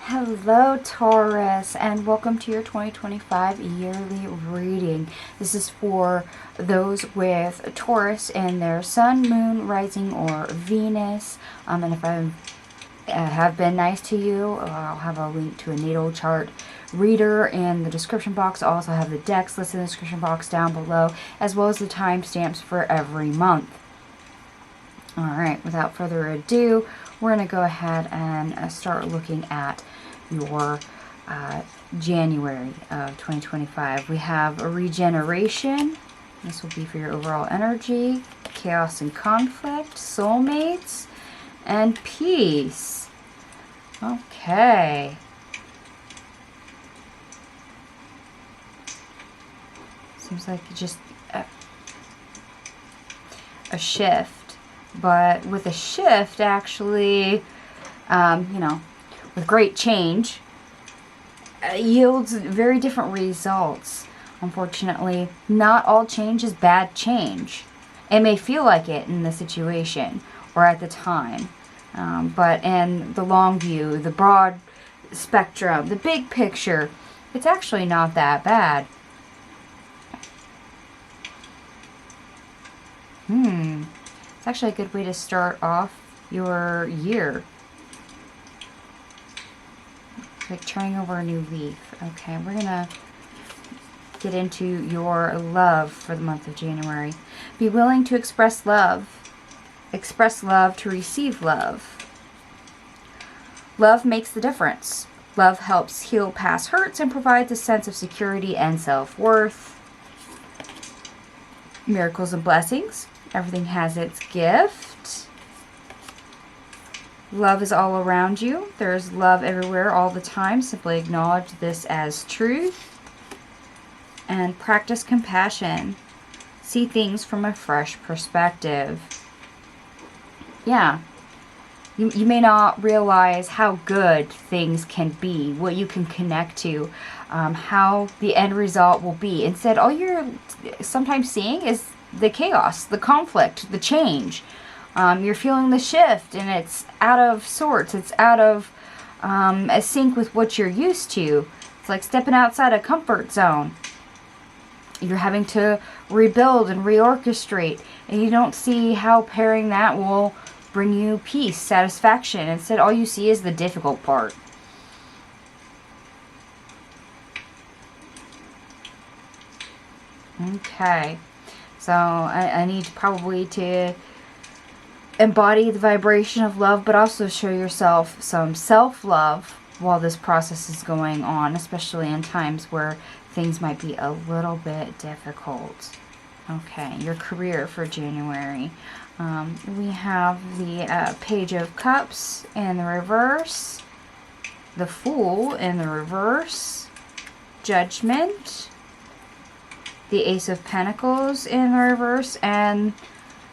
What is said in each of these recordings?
Hello Taurus, and welcome to your 2025 yearly reading. This is for those with Taurus in their sun, moon, rising, or Venus. And if I have been nice to you, I'll have a link to a natal chart reader in the description box. I'll also have the decks listed in the description box down below, as well as the timestamps for every month. Alright, without further ado, we're going to go ahead and start looking at your January of 2025. We have a regeneration. This will be for your overall energy, chaos and conflict, soulmates, and peace. Okay. Seems like just a shift. But with a shift, actually, with great change, yields very different results. Unfortunately, not all change is bad change. It may feel like it in the situation or at the time. But in the long view, the broad spectrum, the big picture, it's actually not that bad. It's actually a good way to start off your year. Like turning over a new leaf. Okay, we're going to get into your love for the month of January. Be willing to express love. Express love to receive love. Love makes the difference. Love helps heal past hurts and provides a sense of security and self-worth. Miracles and blessings. Everything has its gift. Love is all around you. There's love everywhere all the time. Simply acknowledge this as truth. And practice compassion. See things from a fresh perspective. Yeah. You may not realize how good things can be, what you can connect to, how the end result will be. Instead, all you're sometimes seeing is the chaos, the conflict, the change. You're feeling the shift, and it's out of sorts. It's out of a sync with what you're used to. It's like stepping outside a comfort zone. You're having to rebuild and reorchestrate, and you don't see how pairing that will bring you peace, satisfaction. Instead, all you see is the difficult part. Okay. So I need probably to embody the vibration of love, but also show yourself some self-love while this process is going on, especially in times where things might be a little bit difficult. Okay, your career for January. We have the Page of Cups in the reverse, the Fool in the reverse, Judgment, the Ace of Pentacles in the reverse, and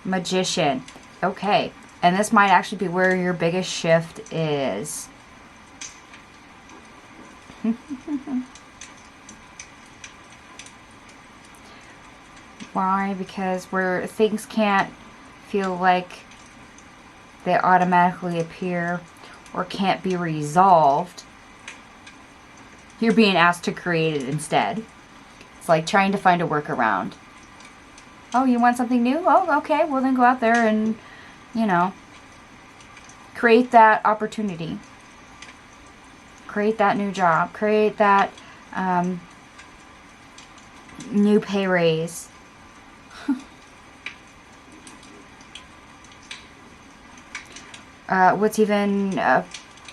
Magician. Okay, and this might actually be where your biggest shift is. Why? Because where things can't feel like they automatically appear or can't be resolved, you're being asked to create it instead. It's like trying to find a workaround. Oh, you want something new? Oh, okay. Well, then go out there and, create that opportunity. Create that new job. Create that new pay raise. What's even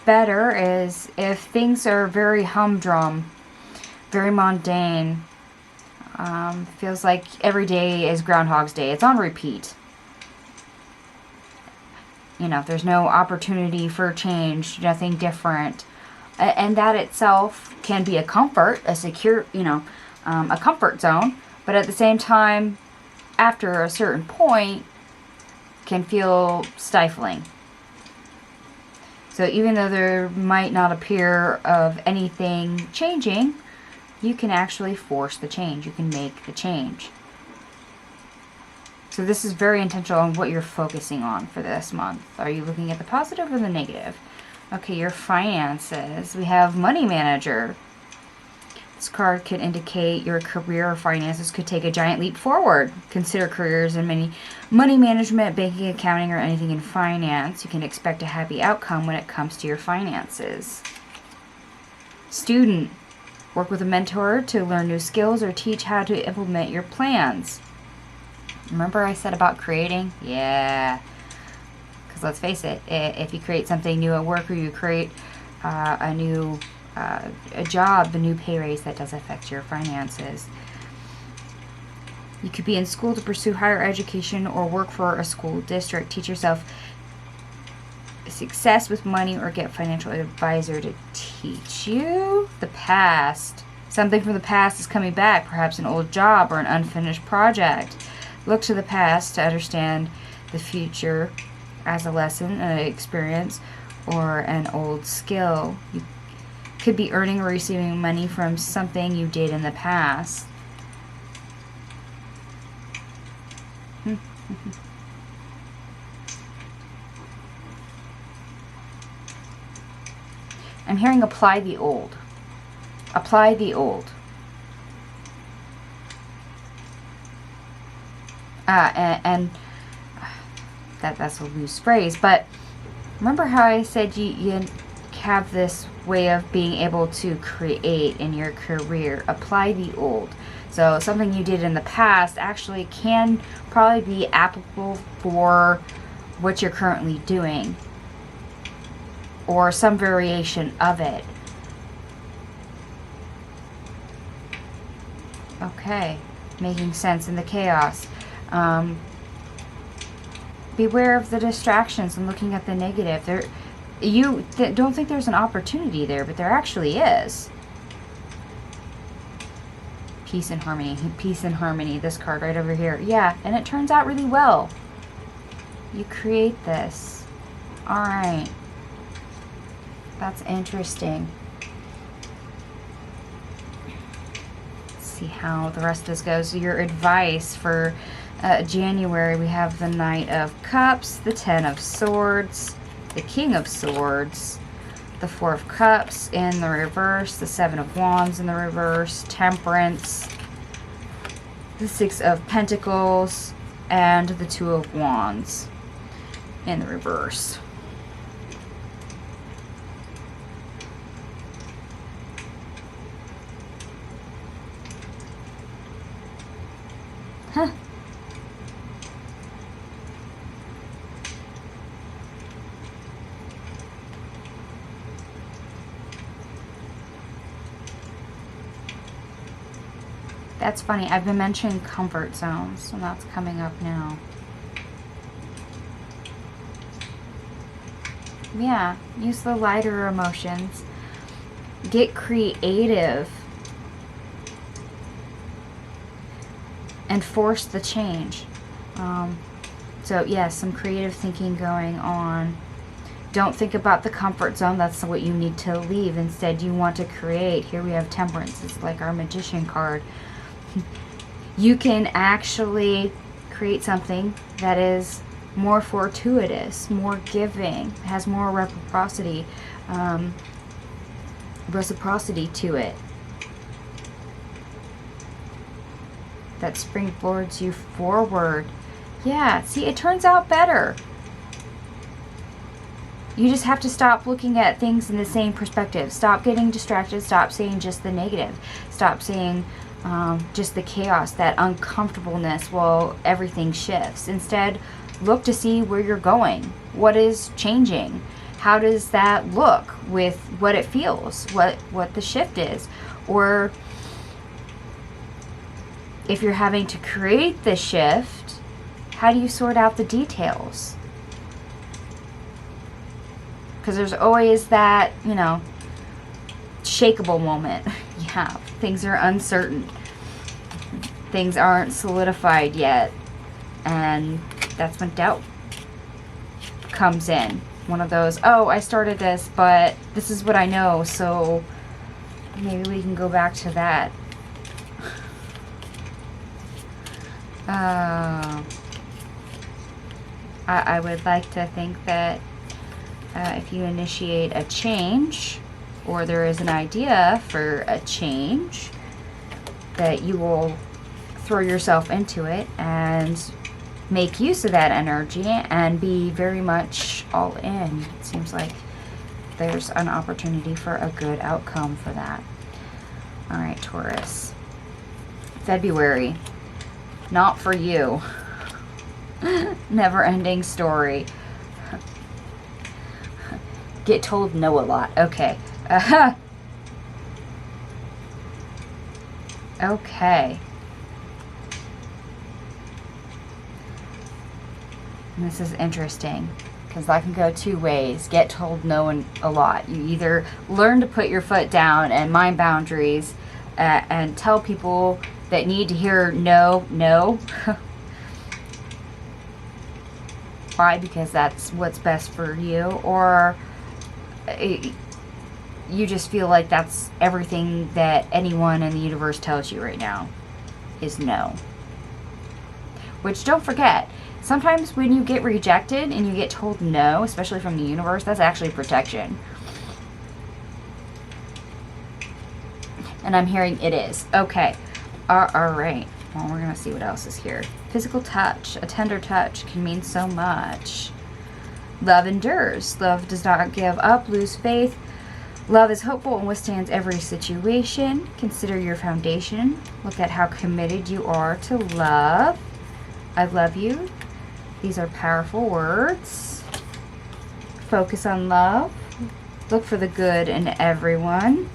better is if things are very humdrum, very mundane, feels like every day is Groundhog's Day. It's on repeat. There's no opportunity for change, nothing different. And that itself can be a comfort, a secure, a comfort zone. But at the same time, after a certain point, can feel stifling. So even though there might not appear of anything changing, you can actually force the change. You can make the change. So this is very intentional on what you're focusing on for this month. Are you looking at the positive or the negative? Okay, your finances. We have Money Manager. This card could indicate your career or finances could take a giant leap forward. Consider careers in money management, banking, accounting, or anything in finance. You can expect a happy outcome when it comes to your finances. Student. Work with a mentor to learn new skills or teach how to implement your plans. Remember I said about creating? Yeah. Because let's face it, if you create something new at work or you create a new a job, a new pay raise, that does affect your finances. You could be in school to pursue higher education or work for a school district. Teach yourself success with money or get financial advisor to teach you. The past. Something from the past is coming back, perhaps an old job or an unfinished project. Look to the past to understand the future as a lesson, an experience, or an old skill. You could be earning or receiving money from something you did in the past. I'm hearing apply the old. Apply the old. And that's a loose phrase, but remember how I said you have this way of being able to create in your career. Apply the old. So something you did in the past actually can probably be applicable for what you're currently doing, or some variation of it. Okay, making sense in the chaos. Beware of the distractions and looking at the negative. You don't think there's an opportunity there, but there actually is. Peace and harmony. Peace and harmony. This card right over here. Yeah, and it turns out really well. You create this. Alright. That's interesting. Let's see how the rest of this goes. So your advice for January, we have the Knight of Cups, the Ten of Swords, the King of Swords, the Four of Cups in the reverse, the Seven of Wands in the reverse, Temperance, the Six of Pentacles, and the Two of Wands in the reverse. Huh. That's funny. I've been mentioning comfort zones, and that's coming up now. Yeah, use the lighter emotions. Get creative. And force the change. So, yes, some creative thinking going on. Don't think about the comfort zone. That's what you need to leave. Instead, you want to create. Here we have Temperance. It's like our Magician card. You can actually create something that is more fortuitous, more giving, has more reciprocity to it. That springboards you forward. Yeah, see, it turns out better. You just have to stop looking at things in the same perspective. Stop getting distracted. Stop seeing just the negative. Stop seeing just the chaos, that uncomfortableness while everything shifts. Instead, look to see where you're going. What is changing? How does that look with what it feels? What the shift is? Or if you're having to create the shift, how do you sort out the details? Because there's always that, shakeable moment. Yeah, things are uncertain. Things aren't solidified yet. And that's when doubt comes in. One of those, oh, I started this, but this is what I know, so maybe we can go back to that. I would like to think that if you initiate a change, or there is an idea for a change, that you will throw yourself into it and make use of that energy and be very much all in. It seems like there's an opportunity for a good outcome for that. All right, Taurus. February. Not for you. Never-ending story. Get told no a lot. Okay. Okay. And this is interesting, because that can go two ways. Get told no a lot. You either learn to put your foot down and mind boundaries and tell people that need to hear no, no. Why? Because that's what's best for you. Or you just feel like that's everything that anyone in the universe tells you right now is no. Which, don't forget, sometimes when you get rejected and you get told no, especially from the universe, that's actually protection. And I'm hearing it is. Okay. Alright. Well, we're going to see what else is here. Physical touch. A tender touch can mean so much. Love endures. Love does not give up, lose faith. Love is hopeful and withstands every situation. Consider your foundation. Look at how committed you are to love. I love you. These are powerful words. Focus on love. Look for the good in everyone.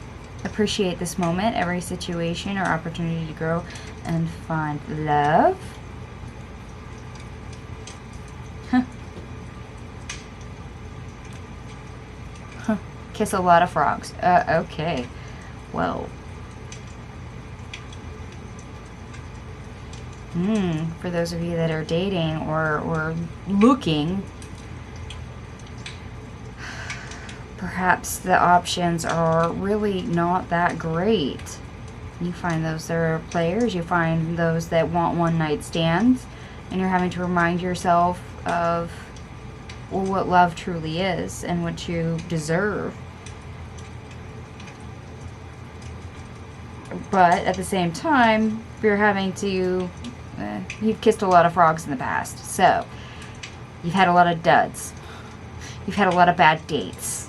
Appreciate this moment, every situation or opportunity to grow and find love. Kiss a lot of frogs. Okay. Whoa. For those of you that are dating or looking, perhaps the options are really not that great. You find those that are players, you find those that want one-night stands, and you're having to remind yourself of what love truly is and what you deserve. But at the same time, you're having to, you've kissed a lot of frogs in the past, so you've had a lot of duds. You've had a lot of bad dates.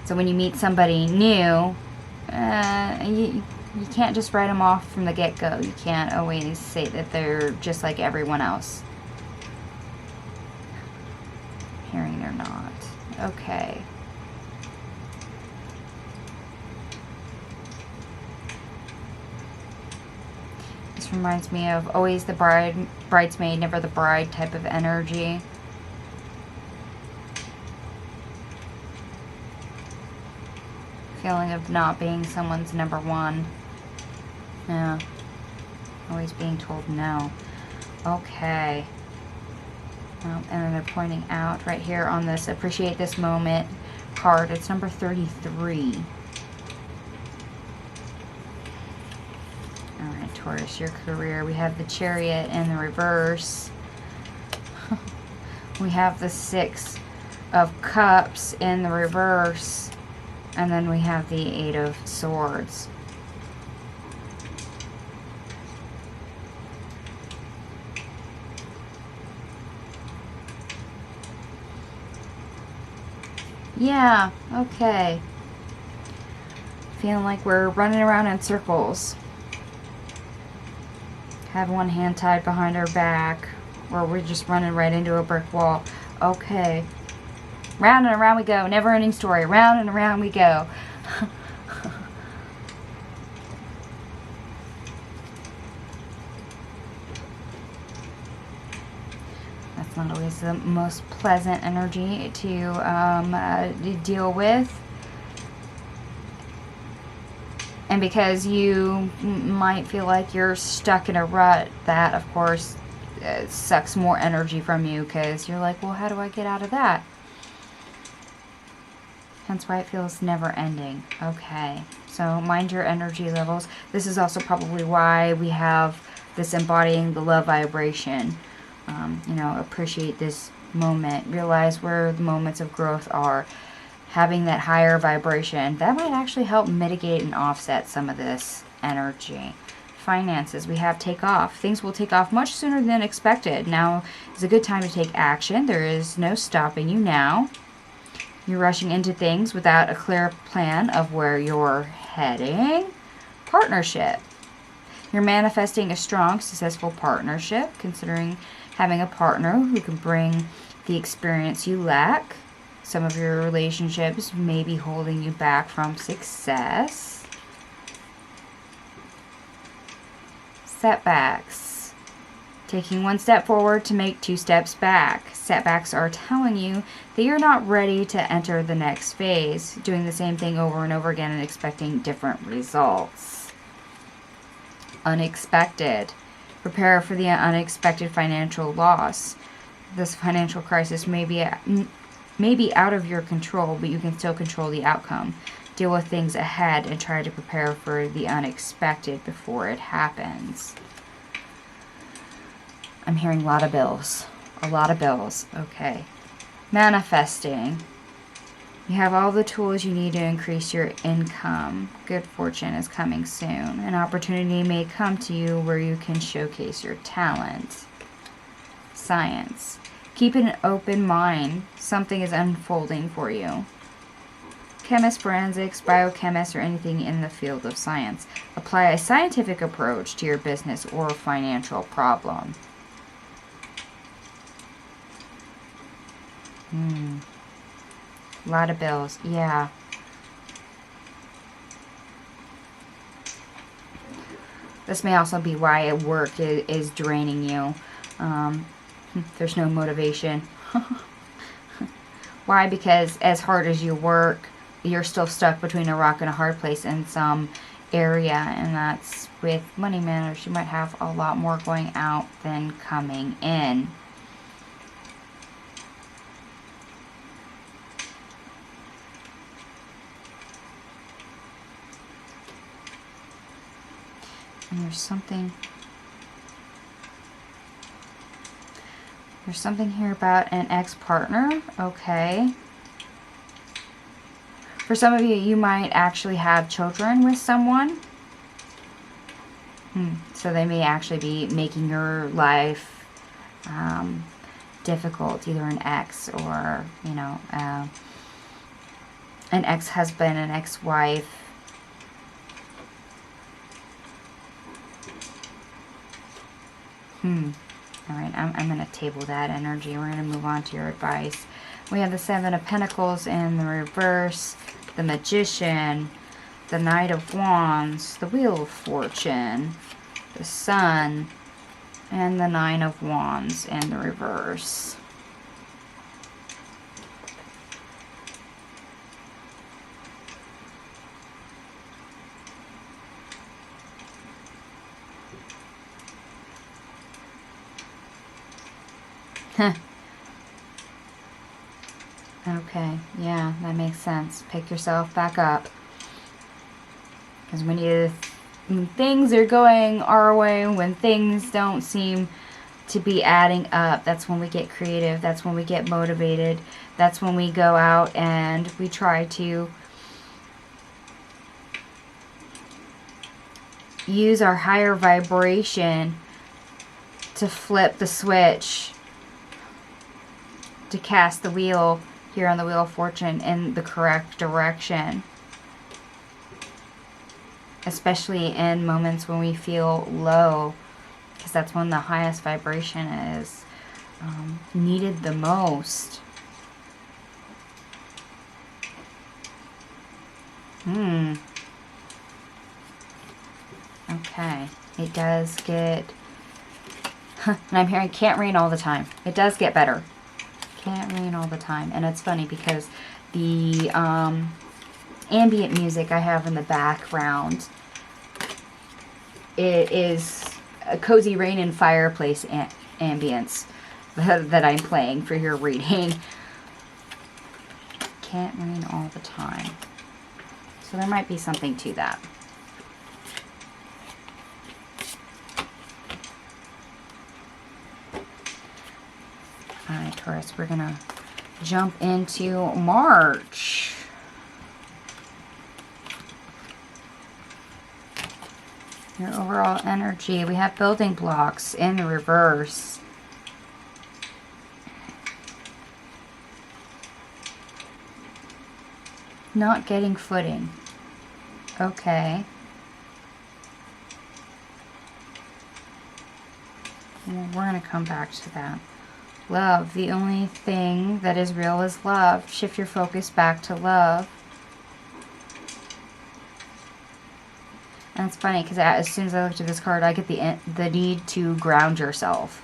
So when you meet somebody new, you can't just write them off from the get-go. You can't always say that they're just like everyone else. Hearing or not. Okay. This reminds me of always the bridesmaid, never the bride type of energy. Feeling of not being someone's number one. Yeah. Always being told no. Okay. And then they're pointing out right here on this appreciate this moment card. It's number 33. Alright, Taurus, your career. We have the Chariot in the reverse. We have the Six of Cups in the reverse. And then we have the Eight of Swords. Yeah, okay. Feeling like we're running around in circles. Have one hand tied behind our back. Or we're just running right into a brick wall. Okay. Round and around we go. Never-ending story. Round and around we go. That's not always the most pleasant energy to deal with. And because you might feel like you're stuck in a rut, that, of course, sucks more energy from you because you're like, well, how do I get out of that? Hence why it feels never ending. Okay, so mind your energy levels. This is also probably why we have this embodying the love vibration. You know, appreciate this moment. Realize where the moments of growth are. Having that higher vibration, that might actually help mitigate and offset some of this energy. Finances, we have take off. Things will take off much sooner than expected. Now is a good time to take action. There is no stopping you now. You're rushing into things without a clear plan of where you're heading. Partnership. You're manifesting a strong, successful partnership, considering having a partner who can bring the experience you lack. Some of your relationships may be holding you back from success. Setbacks. Taking one step forward to make 2 steps back. Setbacks are telling you that you're not ready to enter the next phase, doing the same thing over and over again and expecting different results. Unexpected. Prepare for the unexpected financial loss. This financial crisis may be out of your control, but you can still control the outcome. Deal with things ahead and try to prepare for the unexpected before it happens. I'm hearing a lot of bills. A lot of bills. Okay. Manifesting. You have all the tools you need to increase your income. Good fortune is coming soon. An opportunity may come to you where you can showcase your talent. Science. Keep an open mind. Something is unfolding for you. Chemist, forensics, biochemist, or anything in the field of science. Apply a scientific approach to your business or financial problem. A lot of bills. Yeah. This may also be why work is draining you. There's no motivation. Why? Because as hard as you work, you're still stuck between a rock and a hard place in some area, and that's with money matters. You might have a lot more going out than coming in. And there's something here about an ex-partner. Okay. For some of you, you might actually have children with someone. So they may actually be making your life difficult, either an ex or, you know, an ex-husband, an ex-wife. Alright, I'm going to table that energy. We're going to move on to your advice. We have the Seven of Pentacles in the reverse, the Magician, the Knight of Wands, the Wheel of Fortune, the Sun, and the Nine of Wands in the reverse. Okay, yeah, that makes sense. Pick yourself back up. Because when things are going our way, when things don't seem to be adding up, that's when we get creative. That's when we get motivated. That's when we go out and we try to use our higher vibration to flip the switch, to cast the wheel here on the Wheel of Fortune in the correct direction. Especially in moments when we feel low, because that's when the highest vibration is needed the most. Okay, it does get, and I'm hearing can't rain all the time. It does get better. Can't rain all the time. And it's funny because the ambient music I have in the background, it is a cozy rain and fireplace ambience that I'm playing for your reading. Can't rain all the time. So there might be something to that. Taurus, we're going to jump into March. Your overall energy. We have building blocks in the reverse. Not getting footing. Okay. Well, we're going to come back to that. Love. The only thing that is real is love. Shift your focus back to love. And it's funny because as soon as I looked at this card, I get the need to ground yourself.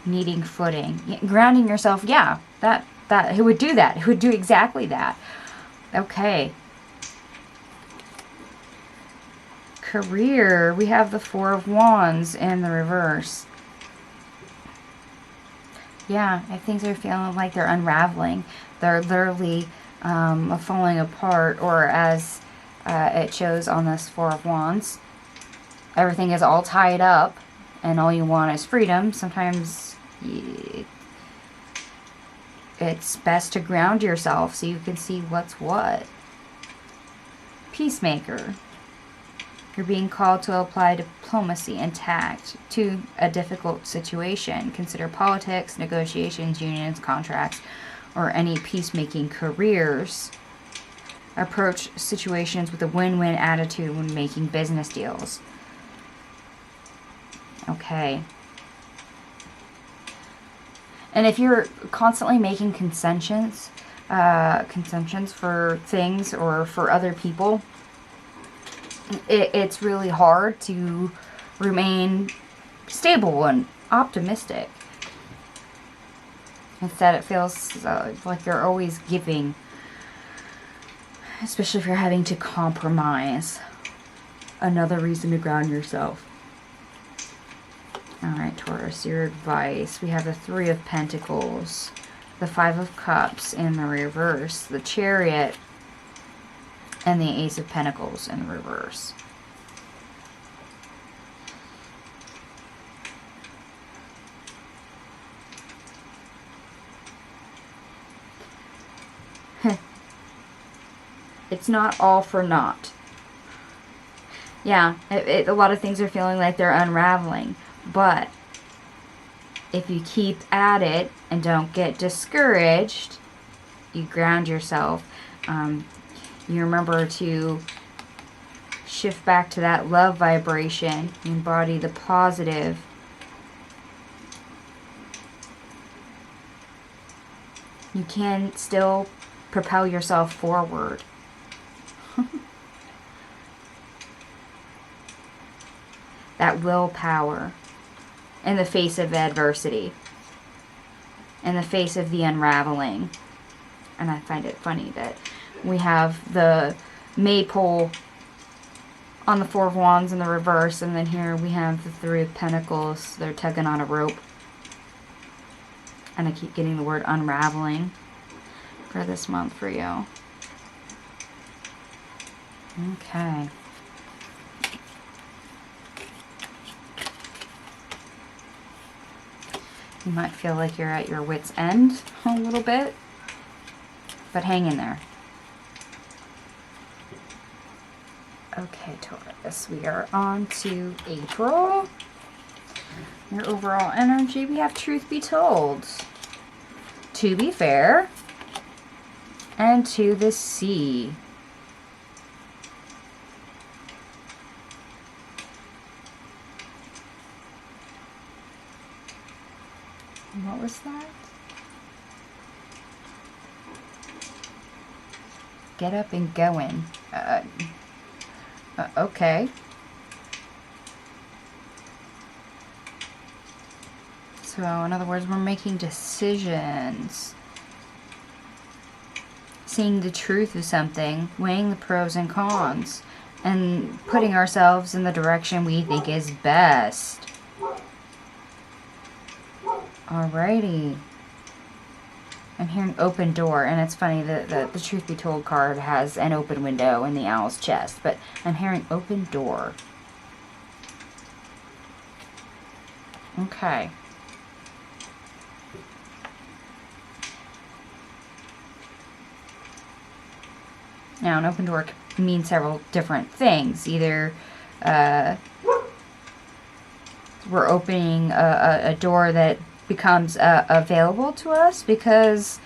Needing footing. Grounding yourself, yeah. It would do that. It would do exactly that. Okay. Career. We have the Four of Wands in the reverse. Yeah, things are feeling like they're unraveling. They're literally falling apart, or as it shows on this Four of Wands, everything is all tied up and all you want is freedom. Sometimes it's best to ground yourself so you can see what's what. Peacemaker. You're being called to apply diplomacy and tact to a difficult situation. Consider politics, negotiations, unions, contracts, or any peacemaking careers. Approach situations with a win-win attitude when making business deals. Okay. And if you're constantly making concessions for things or for other people, it's really hard to remain stable and optimistic. Instead, it feels like you're always giving, especially if you're having to compromise. Another reason to ground yourself. Alright, Taurus, your advice. We have the Three of Pentacles, the Five of Cups in the reverse, the Chariot, and the Ace of Pentacles in the reverse. It's not all for naught. Yeah, a lot of things are feeling like they're unraveling. But if you keep at it and don't get discouraged, you ground yourself. You remember to shift back to that love vibration. You embody the positive. You can still propel yourself forward. That willpower in the face of adversity, in the face of the unraveling. And I find it funny that we have the Maypole on the Four of Wands in the reverse, and then here we have the Three of Pentacles. They're tugging on a rope. And I keep getting the word unraveling for this month for you. Okay. You might feel like you're at your wit's end a little bit, but hang in there. Okay, Taurus, we are on to April. Your overall energy, we have Truth Be Told, To Be Fair, and To the Sea. What was that? Get up and going. Okay. So, in other words, we're making decisions. Seeing the truth of something, weighing the pros and cons, and putting ourselves in the direction we think is best. Alrighty. I'm hearing open door, and it's funny that the Truth Be Told card has an open window in the owl's chest, but I'm hearing open door. Okay. Now, an open door can mean several different things. Either we're opening a door that becomes available to us because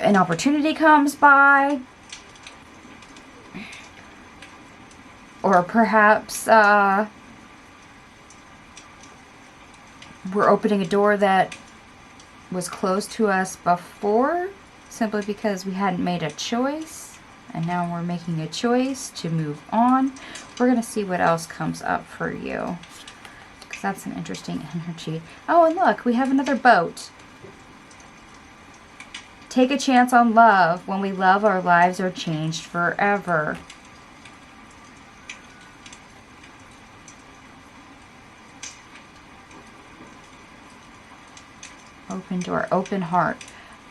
an opportunity comes by, or perhaps we're opening a door that was closed to us before simply because we hadn't made a choice, and now we're making a choice to move on. We're going to see what else comes up for you, because that's an interesting energy. Oh, and look, we have another boat. Take a chance on love. When we love, our lives are changed forever. Open door, open heart.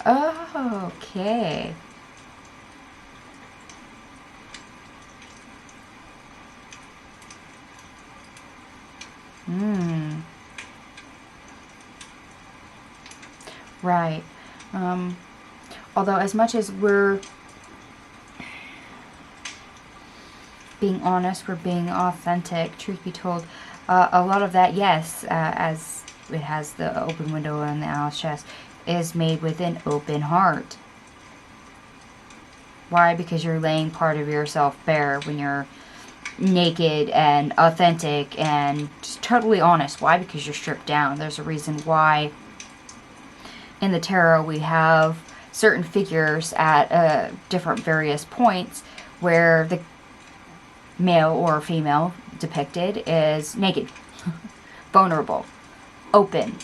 Oh, okay. Right. Although as much as we're being honest, we're being authentic, truth be told, a lot of that, yes, as it has the open window and the owl's chest, is made with an open heart. Why? Because you're laying part of yourself bare when you're naked and authentic and just totally honest. Why? Because you're stripped down. There's a reason why in the tarot we have certain figures at different various points where the male or female depicted is naked, vulnerable, open.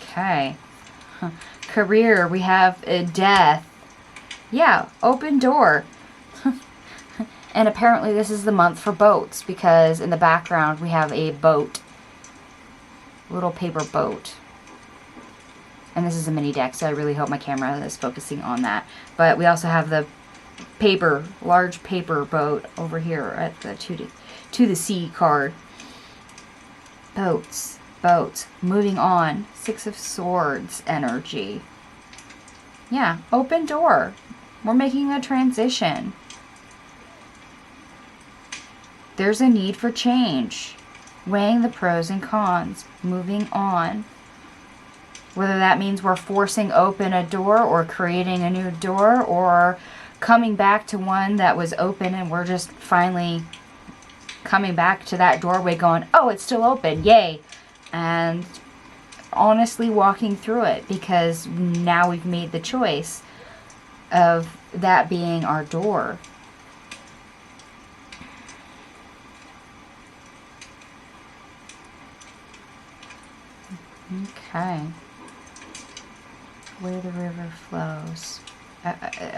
Okay. Career, we have death. Yeah, open door. And apparently this is the month for boats, because in the background we have a boat. Little paper boat. And this is a mini deck, so I really hope my camera is focusing on that. But we also have the paper, large paper boat over here at the to the sea card. Boats. Boats. Moving on. Six of Swords energy. Yeah, open door. We're making a transition. There's a need for change. Weighing the pros and cons. Moving on. Whether that means we're forcing open a door or creating a new door or coming back to one that was open and we're just finally coming back to that doorway going, oh, it's still open. Yay. And honestly walking through it, because now we've made the choice of that being our door. Okay. Where the river flows.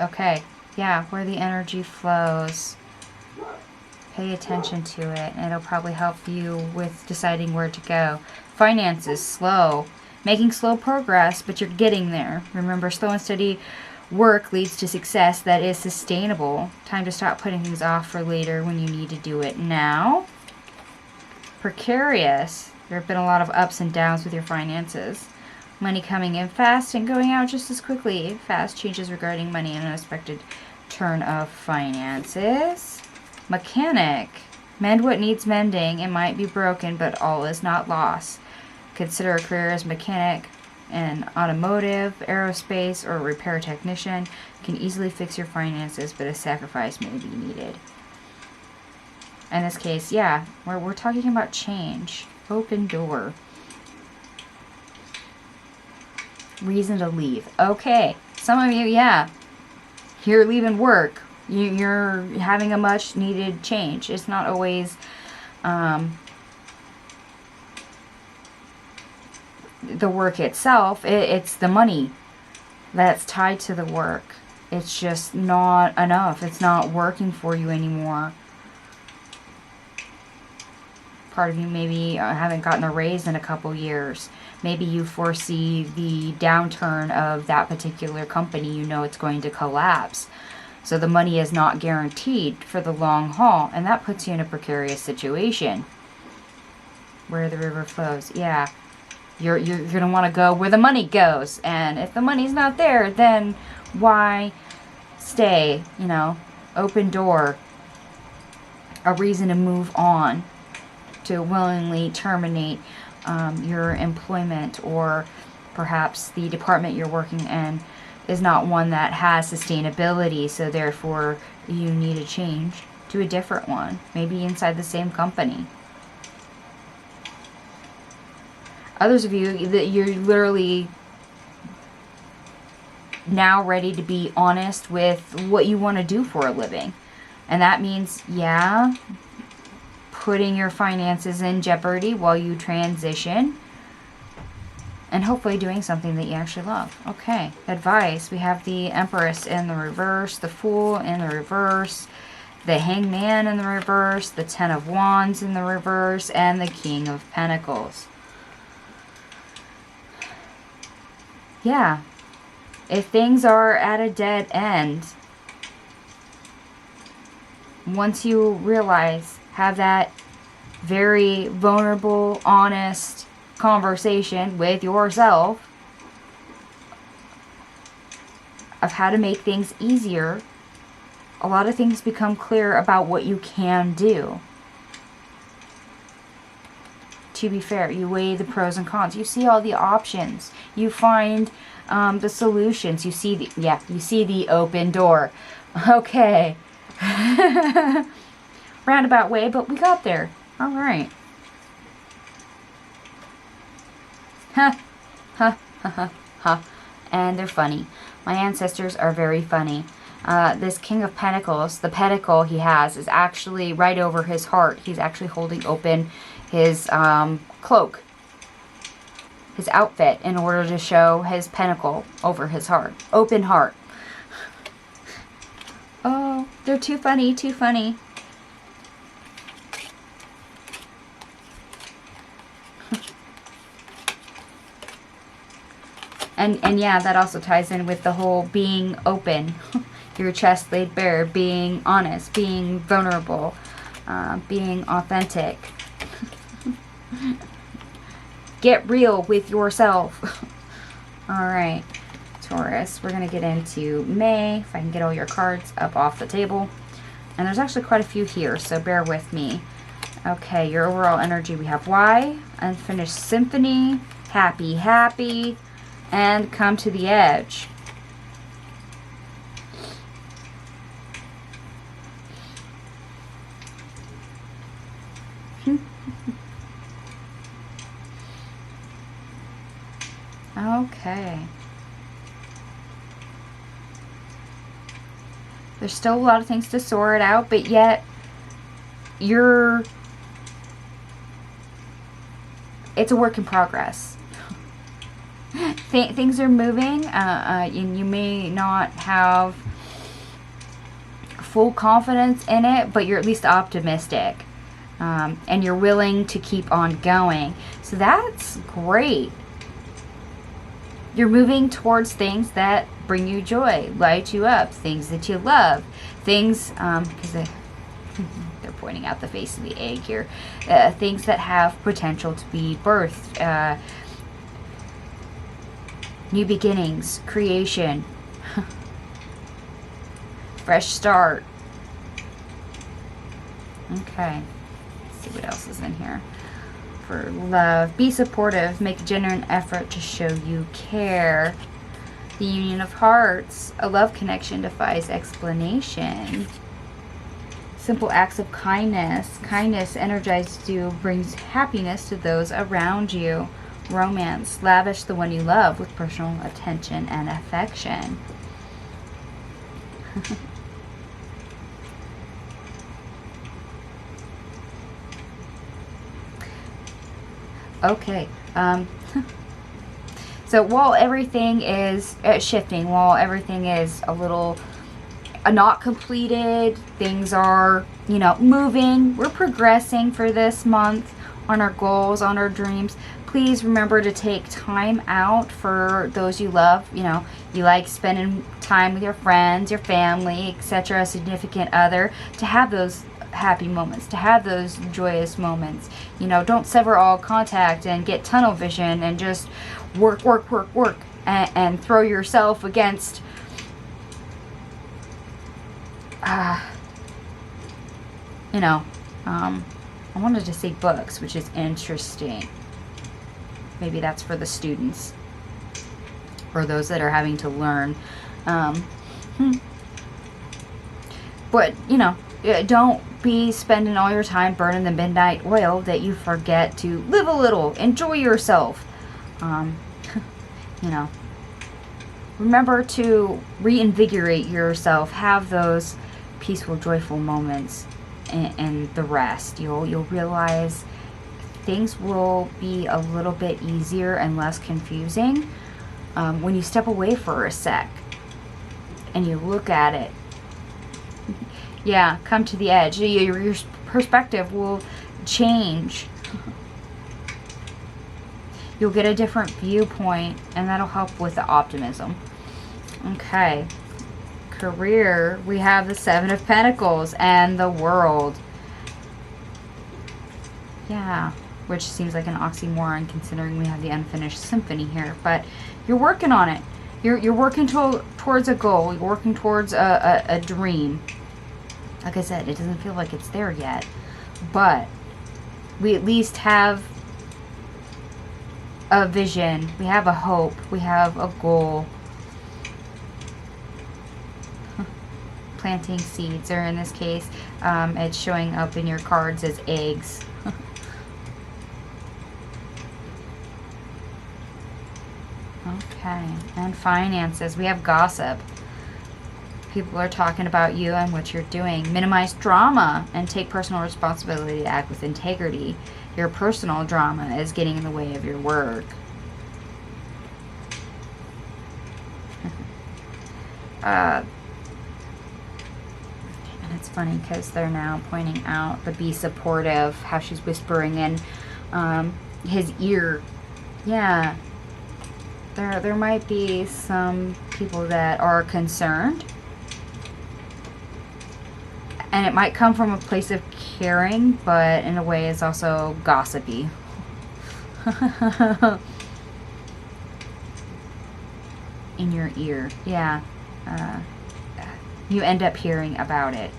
Okay. Yeah, where the energy flows. Pay attention to it, and it'll probably help you with deciding where to go. Finances, slow. Making slow progress, but you're getting there. Remember, slow and steady work leads to success that is sustainable. Time to stop putting things off for later when you need to do it now. Precarious. There have been a lot of ups and downs with your finances. Money coming in fast and going out just as quickly. Fast changes regarding money and unexpected turn of finances. Mechanic. Mend what needs mending. It might be broken, but all is not lost. Consider a career as mechanic in automotive, aerospace, or repair technician. You can easily fix your finances, but a sacrifice may be needed. In this case, yeah, we're talking about change. Open door. Reason to leave. Okay. Some of you, yeah, you're leaving work. You're having a much needed change. It's not always the work itself. It's the money that's tied to the work. It's just not enough. It's not working for you anymore. Part of you maybe haven't gotten a raise in a couple years. Maybe you foresee the downturn of that particular company. You know it's going to collapse. So the money is not guaranteed for the long haul, and that puts you in a precarious situation. Where the river flows. Yeah. You're going to want to go where the money goes. And if the money's not there, then why stay? You know, open door. A reason to move on. To willingly terminate your employment, or perhaps the department you're working in is not one that has sustainability, so therefore you need a change to a different one, maybe inside the same company. Others of you, that you're literally now ready to be honest with what you want to do for a living. And that means, yeah, putting your finances in jeopardy while you transition, and hopefully doing something that you actually love. Okay, advice. We have the Empress in the reverse, the Fool in the reverse, the Hangman in the reverse, the Ten of Wands in the reverse, and the King of Pentacles. Yeah, if things are at a dead end, once you realize, have that very vulnerable, honest conversation with yourself of how to make things easier, a lot of things become clear about what you can do. To be fair, you weigh the pros and cons. You see all the options. You find the solutions. You see the open door. Okay. Roundabout way, but we got there. All right. Ha, ha, ha, ha, ha. And they're funny. My ancestors are very funny. This King of Pentacles, the pentacle he has is actually right over his heart. He's actually holding open his cloak, his outfit, in order to show his pentacle over his heart. Open heart. Oh, they're too funny, too funny. And yeah, that also ties in with the whole being open. Your chest laid bare, being honest, being vulnerable, being authentic. Get real with yourself. Alright, Taurus, we're going to get into May, if I can get all your cards up off the table. And there's actually quite a few here, so bear with me. Okay, your overall energy, we have Y, Unfinished Symphony, Happy, Happy, and Come to the Edge. Okay. There's still a lot of things to sort out, but yet it's a work in progress. Things are moving, and you may not have full confidence in it, but you're at least optimistic, and you're willing to keep on going. So that's great. You're moving towards things that bring you joy, light you up, things that you love, things, because they're pointing out the face of the egg here, things that have potential to be birthed, new beginnings, creation, fresh start. Okay, let's see what else is in here. For love, be supportive, make a genuine effort to show you care. The Union of Hearts, a love connection defies explanation. Simple acts of kindness. Kindness energizes you, brings happiness to those around you. Romance, lavish the one you love with personal attention and affection. Okay, so while everything is shifting, while everything is a little not completed, things are, moving, we're progressing for this month on our goals, on our dreams. please remember to take time out for those you love. You know, you like spending time with your friends, your family, etc., a significant other, to have those happy moments, to have those joyous moments. You know, don't sever all contact and get tunnel vision and just work, and throw yourself against you know, I wanted to say books, which is interesting. Maybe that's for the students or those that are having to learn. But, you know, don't be spending all your time burning the midnight oil that you forget to live a little, enjoy yourself. You know, remember to reinvigorate yourself, have those peaceful, joyful moments, and the rest. You'll realize things will be a little bit easier and less confusing when you step away for a sec and you look at it. Yeah, come to the edge. Your perspective will change. You'll get a different viewpoint, and that'll help with the optimism. Okay. Career, we have the Seven of Pentacles and the World. Yeah, which seems like an oxymoron considering we have the unfinished symphony here. But you're working on it. You're working towards a goal. You're working towards a dream. Like I said, it doesn't feel like it's there yet. But we at least have a vision. We have a hope. We have a goal. Planting seeds, or in this case, it's showing up in your cards as eggs. Okay, and finances. We have gossip. People are talking about you and what you're doing. Minimize drama and take personal responsibility to act with integrity. Your personal drama is getting in the way of your work. And it's funny because they're now pointing out the be supportive, how she's whispering in his ear. Yeah. There might be some people that are concerned. And it might come from a place of caring, but in a way it's also gossipy. In your ear. Yeah. You end up hearing about it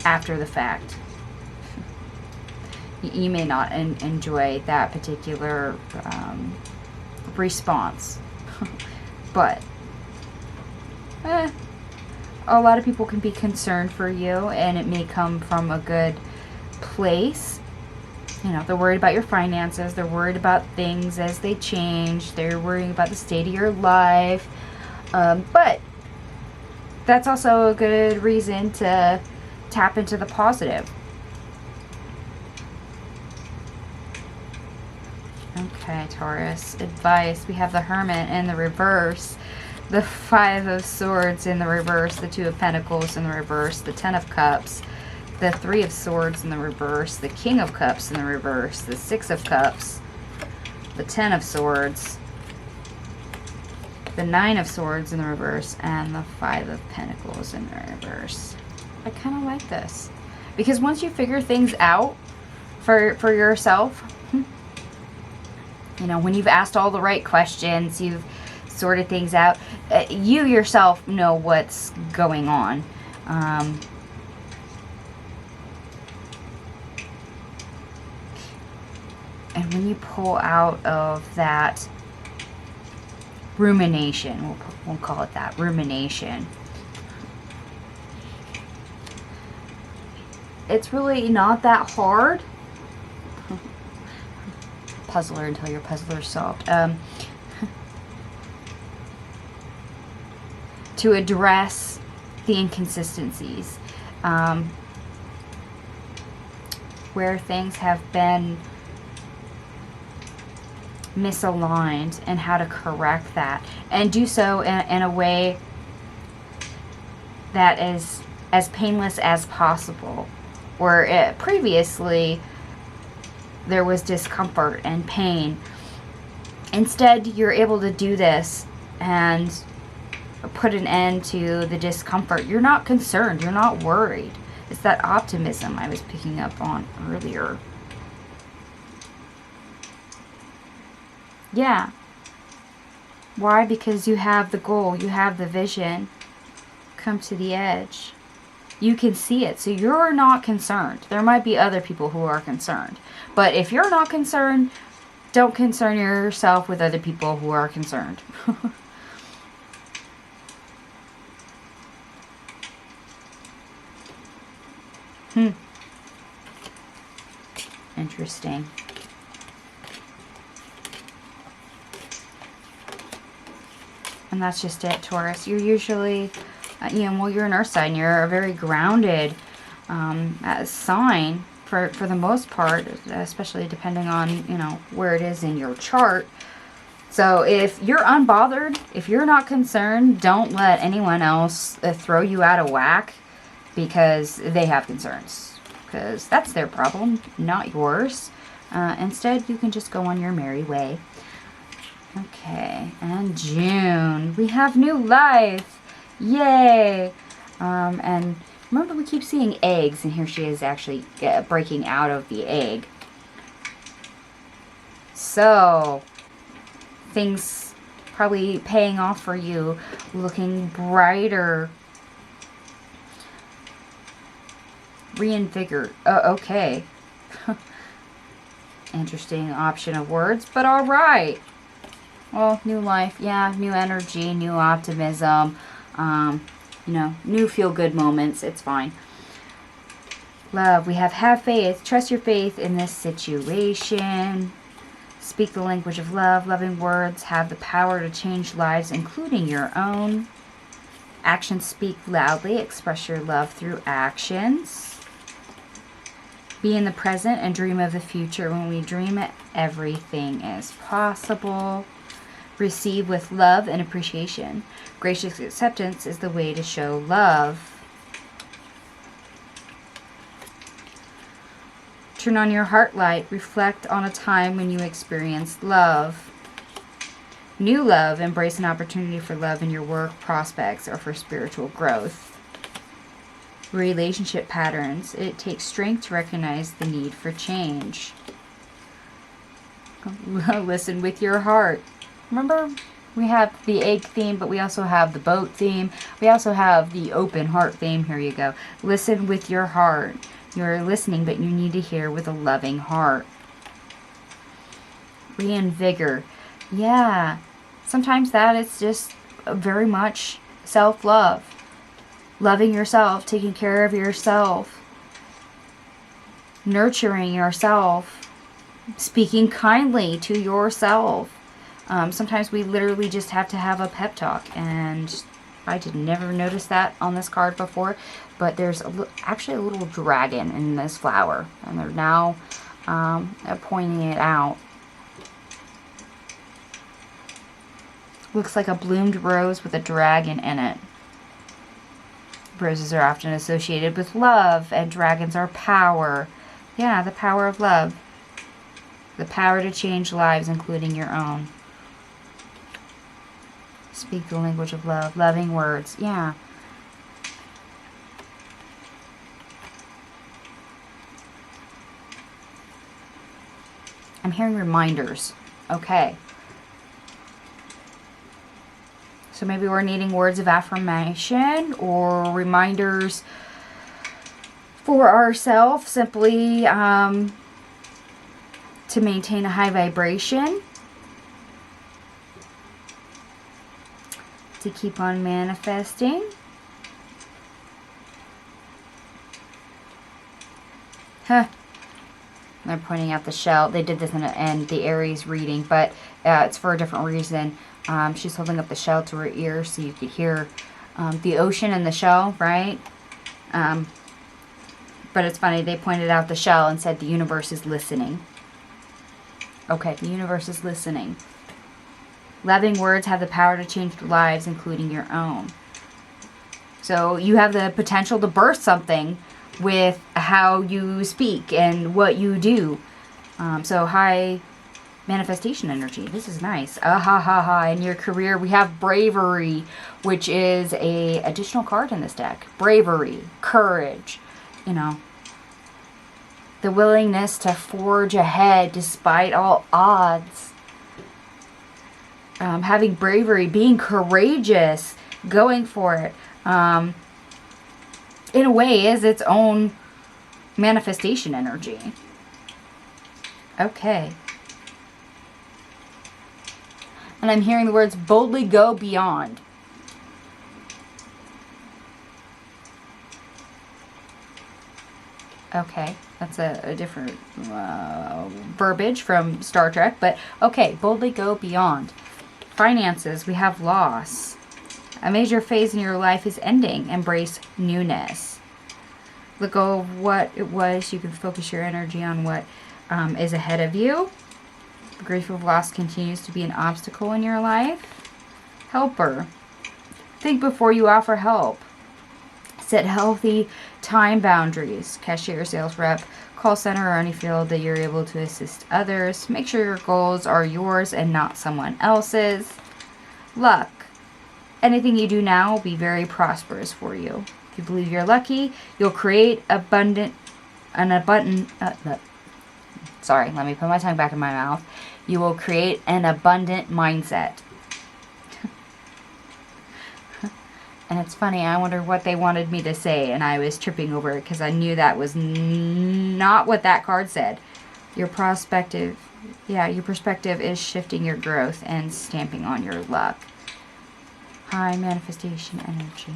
after the fact. You may not enjoy that particular response. But a lot of people can be concerned for you, and it may come from a good place. You know, they're worried about your finances. They're worried about things as they change. They're worrying about the state of your life. But that's also a good reason to tap into the positive. Okay, Taurus. Advice. We have the Hermit in the reverse. The Five of Swords in the reverse. The Two of Pentacles in the reverse. The Ten of Cups. The Three of Swords in the reverse. The King of Cups in the reverse. The Six of Cups. The Ten of Swords. The Nine of Swords in the reverse. And the Five of Pentacles in the reverse. I kind of like this. Because once you figure things out for yourself, you know, when you've asked all the right questions, you've sorted things out, you yourself know what's going on. And when you pull out of that rumination, we'll call it that, rumination, it's really not that hard. Puzzler until your puzzler's solved. To address the inconsistencies, where things have been misaligned, and how to correct that, and do so in a way that is as painless as possible. Where previously there was discomfort and pain. Instead, you're able to do this and put an end to the discomfort. You're not concerned. You're not worried. It's that optimism I was picking up on earlier. Yeah. Why? Because you have the goal. You have the vision. Come to the edge. You can see it. So you're not concerned. There might be other people who are concerned. But if you're not concerned, don't concern yourself with other people who are concerned. Interesting. And that's just it, Taurus. You're usually, well, you're an earth sign. You're a very grounded sign for the most part, especially depending on, where it is in your chart. So if you're unbothered, if you're not concerned, don't let anyone else throw you out of whack because they have concerns. Because that's their problem, not yours. Instead, you can just go on your merry way. Okay, and June. We have new life. Yay! And remember, we keep seeing eggs, and here she is actually breaking out of the egg. So, things probably paying off for you, looking brighter. Reinvigorate. Okay. Interesting option of words, but alright. Well, new life. Yeah, new energy, new optimism. New feel-good moments. It's fine. Love. We have faith. Trust your faith in this situation. Speak the language of love. Loving words have the power to change lives, including your own. Actions speak loudly. Express your love through actions. Be in the present and dream of the future. When we dream it, everything is possible. Receive with love and appreciation. Gracious acceptance is the way to show love. Turn on your heart light. Reflect on a time when you experienced love. New love. Embrace an opportunity for love in your work, prospects, or for spiritual growth. Relationship patterns. It takes strength to recognize the need for change. Listen with your heart. Remember, we have the egg theme, but we also have the boat theme. We also have the open heart theme. Here you go. Listen with your heart. You're listening, but you need to hear with a loving heart. Reinvigor. Yeah. Sometimes that is just very much self-love. Loving yourself, taking care of yourself, nurturing yourself, speaking kindly to yourself. Sometimes we literally just have to have a pep talk, and I did never notice that on this card before, but there's actually a little dragon in this flower, and they're now pointing it out. Looks like a bloomed rose with a dragon in it. Roses are often associated with love, and dragons are power. Yeah, the power of love. The power to change lives, including your own. Speak the language of love. Loving words. Yeah. I'm hearing reminders. Okay. So maybe we're needing words of affirmation or reminders for ourselves, simply to maintain a high vibration, to keep on manifesting. They're pointing out the shell. They did this in the Aries reading, but it's for a different reason. She's holding up the shell to her ear so you could hear the ocean and the shell, right? But it's funny, they pointed out the shell and said the universe is listening. Okay, the universe is listening. Loving words have the power to change lives, including your own. So you have the potential to birth something with how you speak and what you do. So high manifestation energy. This is nice. In your career, we have bravery, which is a additional card in this deck. Bravery, courage, you know, the willingness to forge ahead despite all odds. Having bravery, being courageous, going for it, in a way is its own manifestation energy. Okay. And I'm hearing the words boldly go beyond. Okay, that's a different verbiage from Star Trek, but okay, boldly go beyond. Finances, we have loss. A major phase in your life is ending. Embrace newness. Let go of what it was. You can focus your energy on what is ahead of you. The grief of loss continues to be an obstacle in your life. Helper. Think before you offer help. Set healthy time boundaries. Cashier, sales rep, call center, or any field that you're able to assist others. Make sure your goals are yours and not someone else's. Luck. Anything you do now will be very prosperous for you. If you believe you're lucky, you'll create sorry, let me put my tongue back in my mouth. You will create an abundant mindset. And it's funny, I wonder what they wanted me to say, and I was tripping over it because I knew that was not what that card said. Your perspective is shifting your growth and stamping on your luck. High manifestation energy.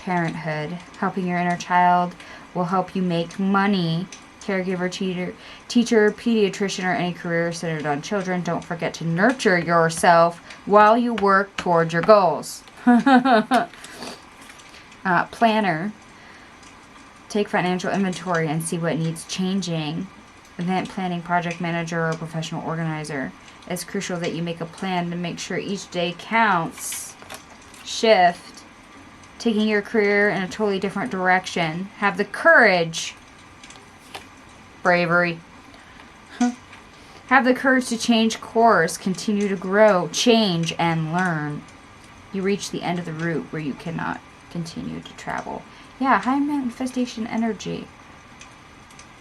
Parenthood. Helping your inner child will help you make money. Caregiver, teacher, pediatrician, or any career centered on children. Don't forget to nurture yourself while you work towards your goals. Planner. Take financial inventory and see what needs changing. Event planning, project manager, or professional organizer. It's crucial that you make a plan to make sure each day counts. Shift. Taking your career in a totally different direction. Have the courage. Bravery. Have the courage to change course, continue to grow, change, and learn. You reach the end of the route where you cannot continue to travel. Yeah, high manifestation energy.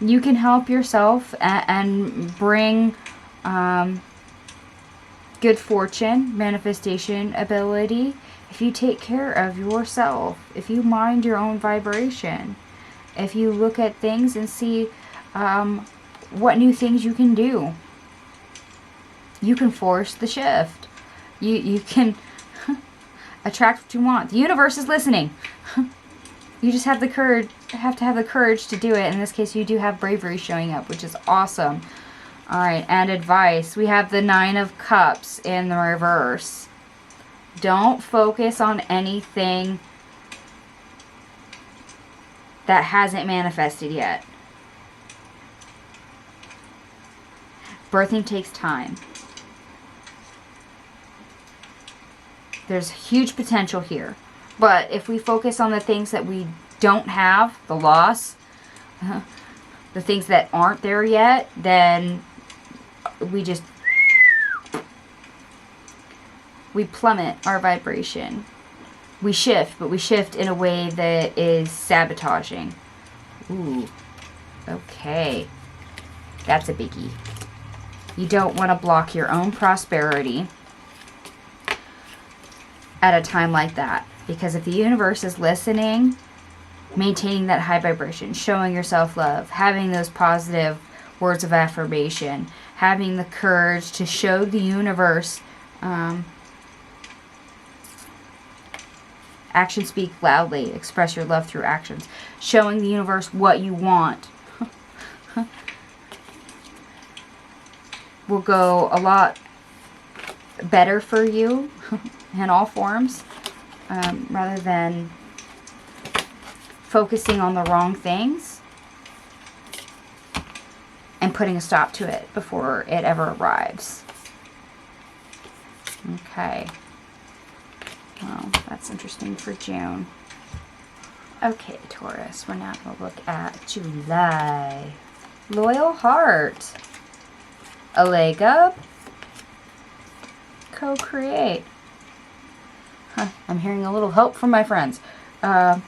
You can help yourself and bring good fortune, manifestation ability, if you take care of yourself, if you mind your own vibration, if you look at things and see what new things you can do. You can force the shift. You can attract what you want. The universe is listening. You just have to have the courage to do it. In this case, you do have bravery showing up, which is awesome. All right, and advice. We have the 9 of Cups in the reverse. Don't focus on anything that hasn't manifested yet. Birthing takes time. There's huge potential here. But if we focus on the things that we don't have, the loss, the things that aren't there yet, then we plummet our vibration. We shift, but we shift in a way that is sabotaging. Ooh, okay. That's a biggie. You don't want to block your own prosperity at a time like that. Because if the universe is listening, maintaining that high vibration, showing yourself love, having those positive words of affirmation, having the courage to show the universe, actions speak loudly, express your love through actions, showing the universe what you want will go a lot better for you in all forms, rather than focusing on the wrong things and putting a stop to it before it ever arrives. Okay. Well, that's interesting for June. Okay, Taurus, we're now going to look at July. Loyal heart. A leg up. Co-create. Huh, I'm hearing a little help from my friends. Yeah.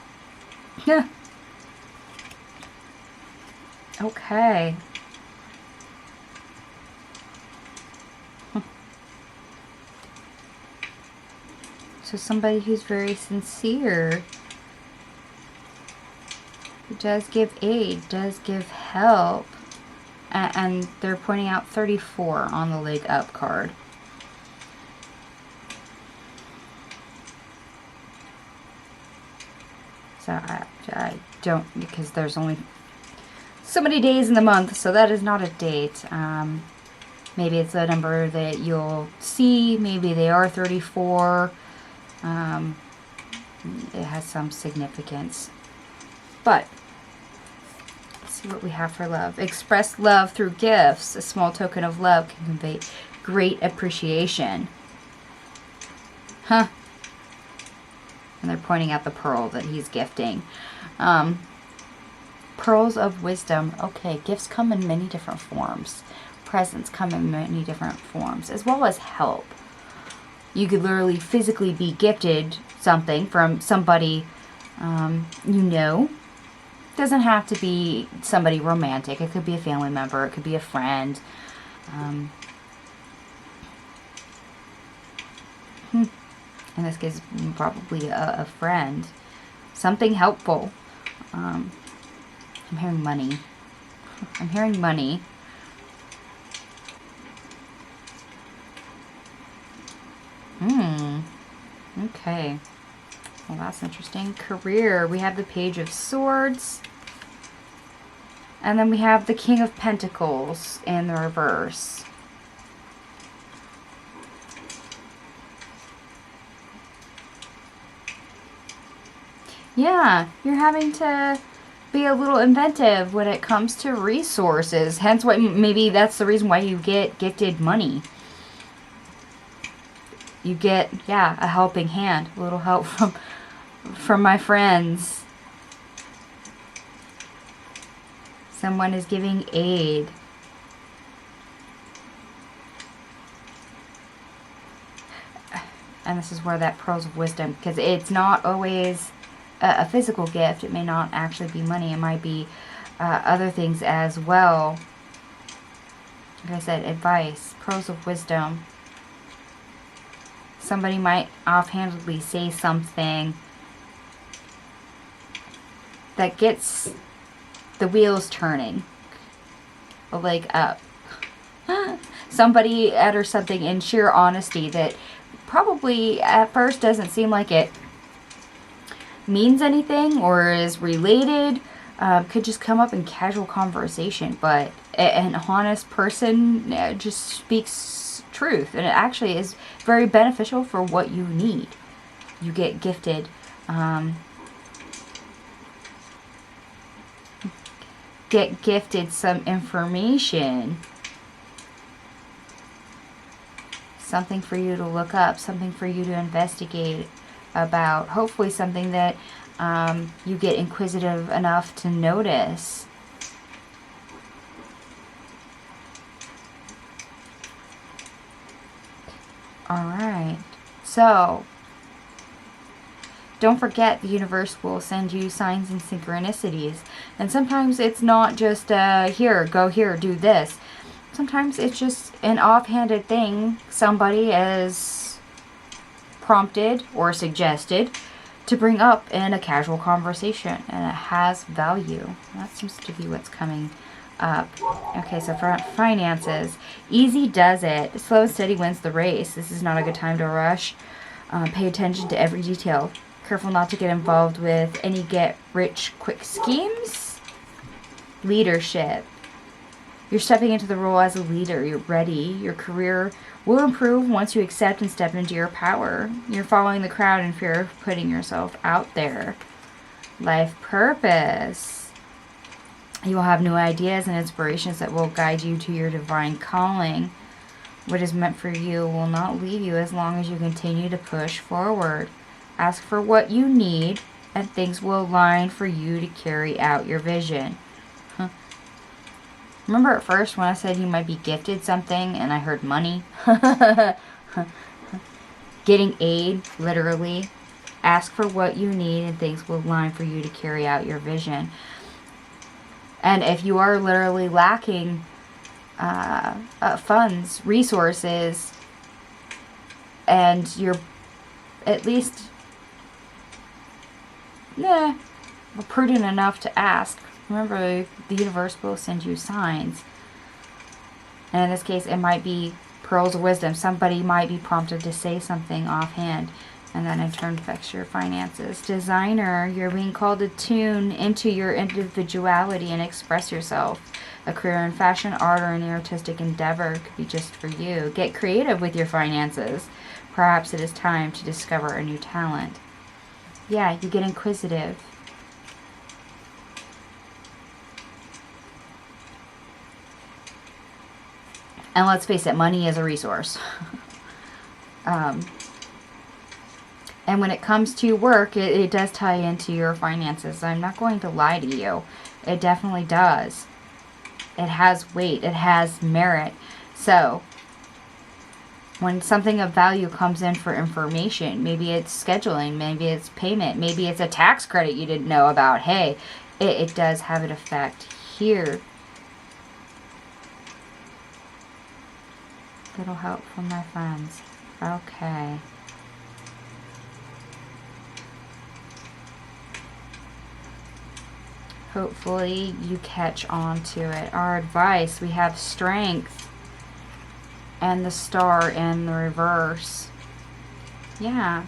Okay. So somebody who's very sincere, who does give aid, does give help, and they're pointing out 34 on the leg up card. So I don't, because there's only so many days in the month, so that is not a date. Maybe it's a number that you'll see, maybe they are 34. It has some significance. But let's see what we have for love. Express love through gifts. A small token of love can convey great appreciation. Huh. And they're pointing out the pearl that he's gifting. Pearls of wisdom. Okay, gifts come in many different forms. Presents come in many different forms, as well as help. You could literally physically be gifted something from somebody you know. Doesn't have to be somebody romantic. It could be a family member. It could be a friend. In this case, probably a friend. Something helpful. I'm hearing money. I'm hearing money. Okay. Well, that's interesting. Career. We have the Page of Swords. And then we have the King of Pentacles in the reverse. Yeah, you're having to be a little inventive when it comes to resources. Hence why maybe that's the reason why you get gifted money. You get, yeah, a helping hand, a little help from my friends. Someone is giving aid. And this is where that Pearls of Wisdom, because it's not always a physical gift. It may not actually be money. It might be other things as well. Like I said, advice, Pearls of Wisdom. Somebody might offhandedly say something that gets the wheels turning. A leg up. Somebody utters something in sheer honesty that probably at first doesn't seem like it means anything or is related. Could just come up in casual conversation, but an honest person just speaks truth, and it actually is very beneficial for what you need. You get gifted some information, something for you to look up, something for you to investigate about, hopefully something that you get inquisitive enough to notice. Alright, so don't forget the universe will send you signs and synchronicities. And sometimes it's not just, here, go here, do this. Sometimes it's just an offhanded thing somebody has prompted or suggested to bring up in a casual conversation. And it has value. That seems to be what's coming up. Okay, so for finances, easy does it. Slow and steady wins the race. This is not a good time to rush. Pay attention to every detail. Careful not to get involved with any get-rich-quick schemes. Leadership. You're stepping into the role as a leader. You're ready. Your career will improve once you accept and step into your power. You're following the crowd in fear of putting yourself out there. Life purpose. You will have new ideas and inspirations that will guide you to your divine calling. What is meant for you will not leave you as long as you continue to push forward. Ask for what you need, and things will align for you to carry out your vision. Remember at first when I said you might be gifted something and I heard money? Getting aid, literally. Ask for what you need and things will align for you to carry out your vision. And if you are literally lacking funds, resources, and you're at least prudent enough to ask, remember the universe will send you signs. And in this case, it might be pearls of wisdom. Somebody might be prompted to say something offhand, and that in turn affects your finances. Designer, you're being called to tune into your individuality and express yourself. A career in fashion, art, or any artistic endeavor could be just for you. Get creative with your finances. Perhaps it is time to discover a new talent. Yeah, you get inquisitive. And let's face it, money is a resource. And when it comes to work, it does tie into your finances. I'm not going to lie to you. It definitely does. It has weight. It has merit. So, when something of value comes in for information, maybe it's scheduling, maybe it's payment, maybe it's a tax credit you didn't know about. Hey, it does have an effect here. Little help from my friends. Okay. Hopefully you catch on to it. Our advice, we have strength and the star in the reverse. Yeah.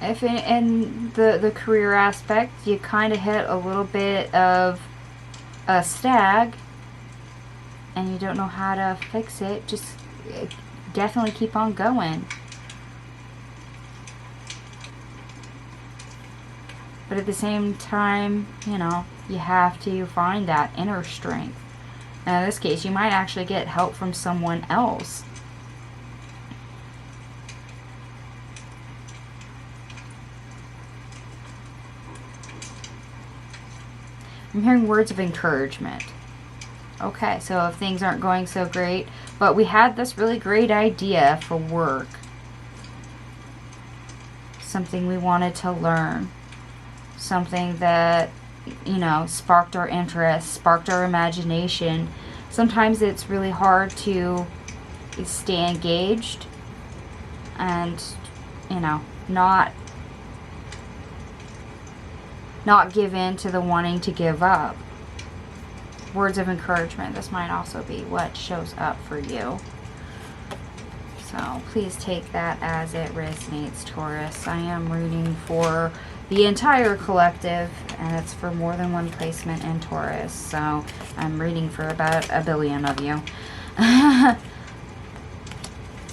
If in the career aspect you kind of hit a little bit of a snag and you don't know how to fix it, just definitely keep on going. But at the same time, you know, you have to find that inner strength. And in this case, you might actually get help from someone else. I'm hearing words of encouragement. Okay, so if things aren't going so great, but we had this really great idea for work. Something we wanted to learn. Something that, you know, sparked our interest, sparked our imagination. Sometimes it's really hard to stay engaged and, you know, not give in to the wanting to give up. Words of encouragement. This might also be what shows up for you. So please take that as it resonates, Taurus. I am reading for the entire collective, and it's for more than one placement in Taurus. So I'm reading for about 1 billion of you.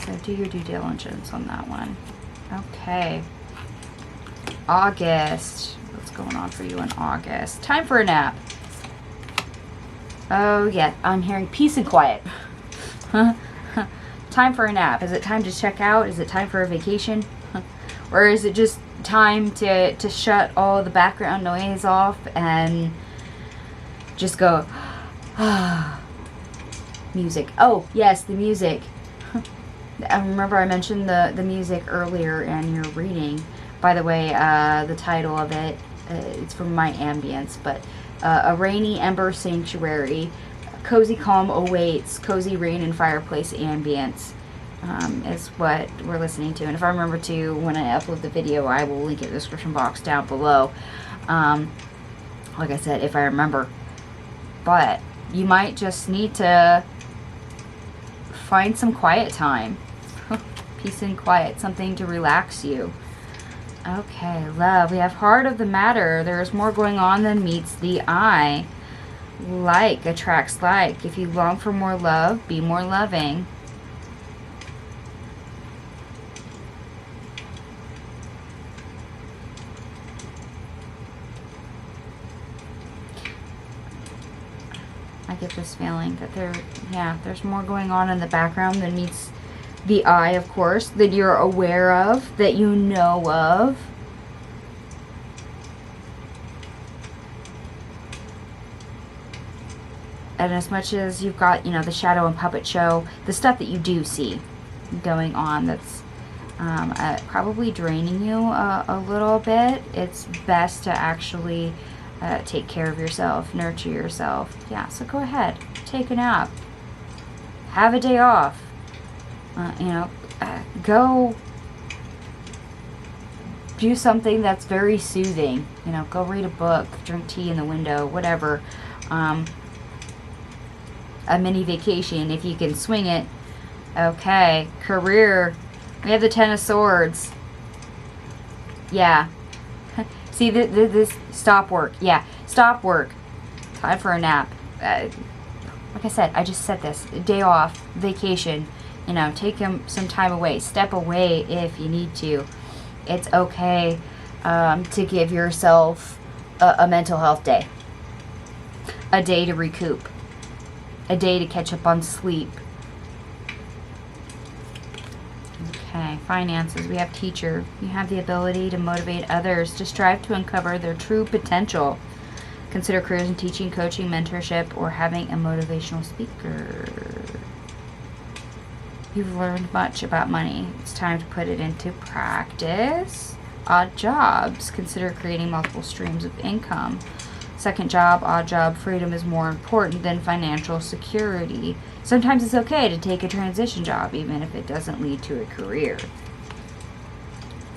So do your due diligence on that one. Okay. August. What's going on for you in August? Time for a nap. Oh, yeah. I'm hearing peace and quiet. Time for a nap. Is it time to check out? Is it time for a vacation? Or is it just time to shut all the background noise off and just go, music. Oh, yes, the music. I remember I mentioned the music earlier in your reading. By the way, the title of it, it's from my ambience, but a rainy ember sanctuary, cozy calm awaits, cozy rain and fireplace ambience is what we're listening to. And if I remember to, when I upload the video, I will link it in the description box down below. Like I said, if I remember. But you might just need to find some quiet time. Peace and quiet, something to relax you. Okay, love. We have heart of the matter. There's more going on than meets the eye. Like attracts like. If you long for more love, be more loving. I get this feeling that there's more going on in the background than meets the eye, of course, that you're aware of, that you know of. And as much as you've got, the shadow and puppet show, the stuff that you do see going on that's probably draining you a little bit, it's best to actually take care of yourself, nurture yourself. Yeah, so go ahead, take a nap, have a day off, go do something that's very soothing. Go read a book, drink tea in the window, whatever. A mini vacation if you can swing it. Okay, career. We have the Ten of Swords. Yeah. See, this stop work. Yeah, stop work. Time for a nap. Like I said, I just said this. Day off, vacation. Take some time away. Step away if you need to. It's okay to give yourself a mental health day. A day to recoup. A day to catch up on sleep. Okay, finances. We have teacher. You have the ability to motivate others to strive to uncover their true potential. Consider careers in teaching, coaching, mentorship, or having a motivational speaker. You've learned much about money. It's time to put it into practice. Odd jobs. Consider creating multiple streams of income. Second job, odd job, freedom is more important than financial security. Sometimes it's okay to take a transition job, even if it doesn't lead to a career.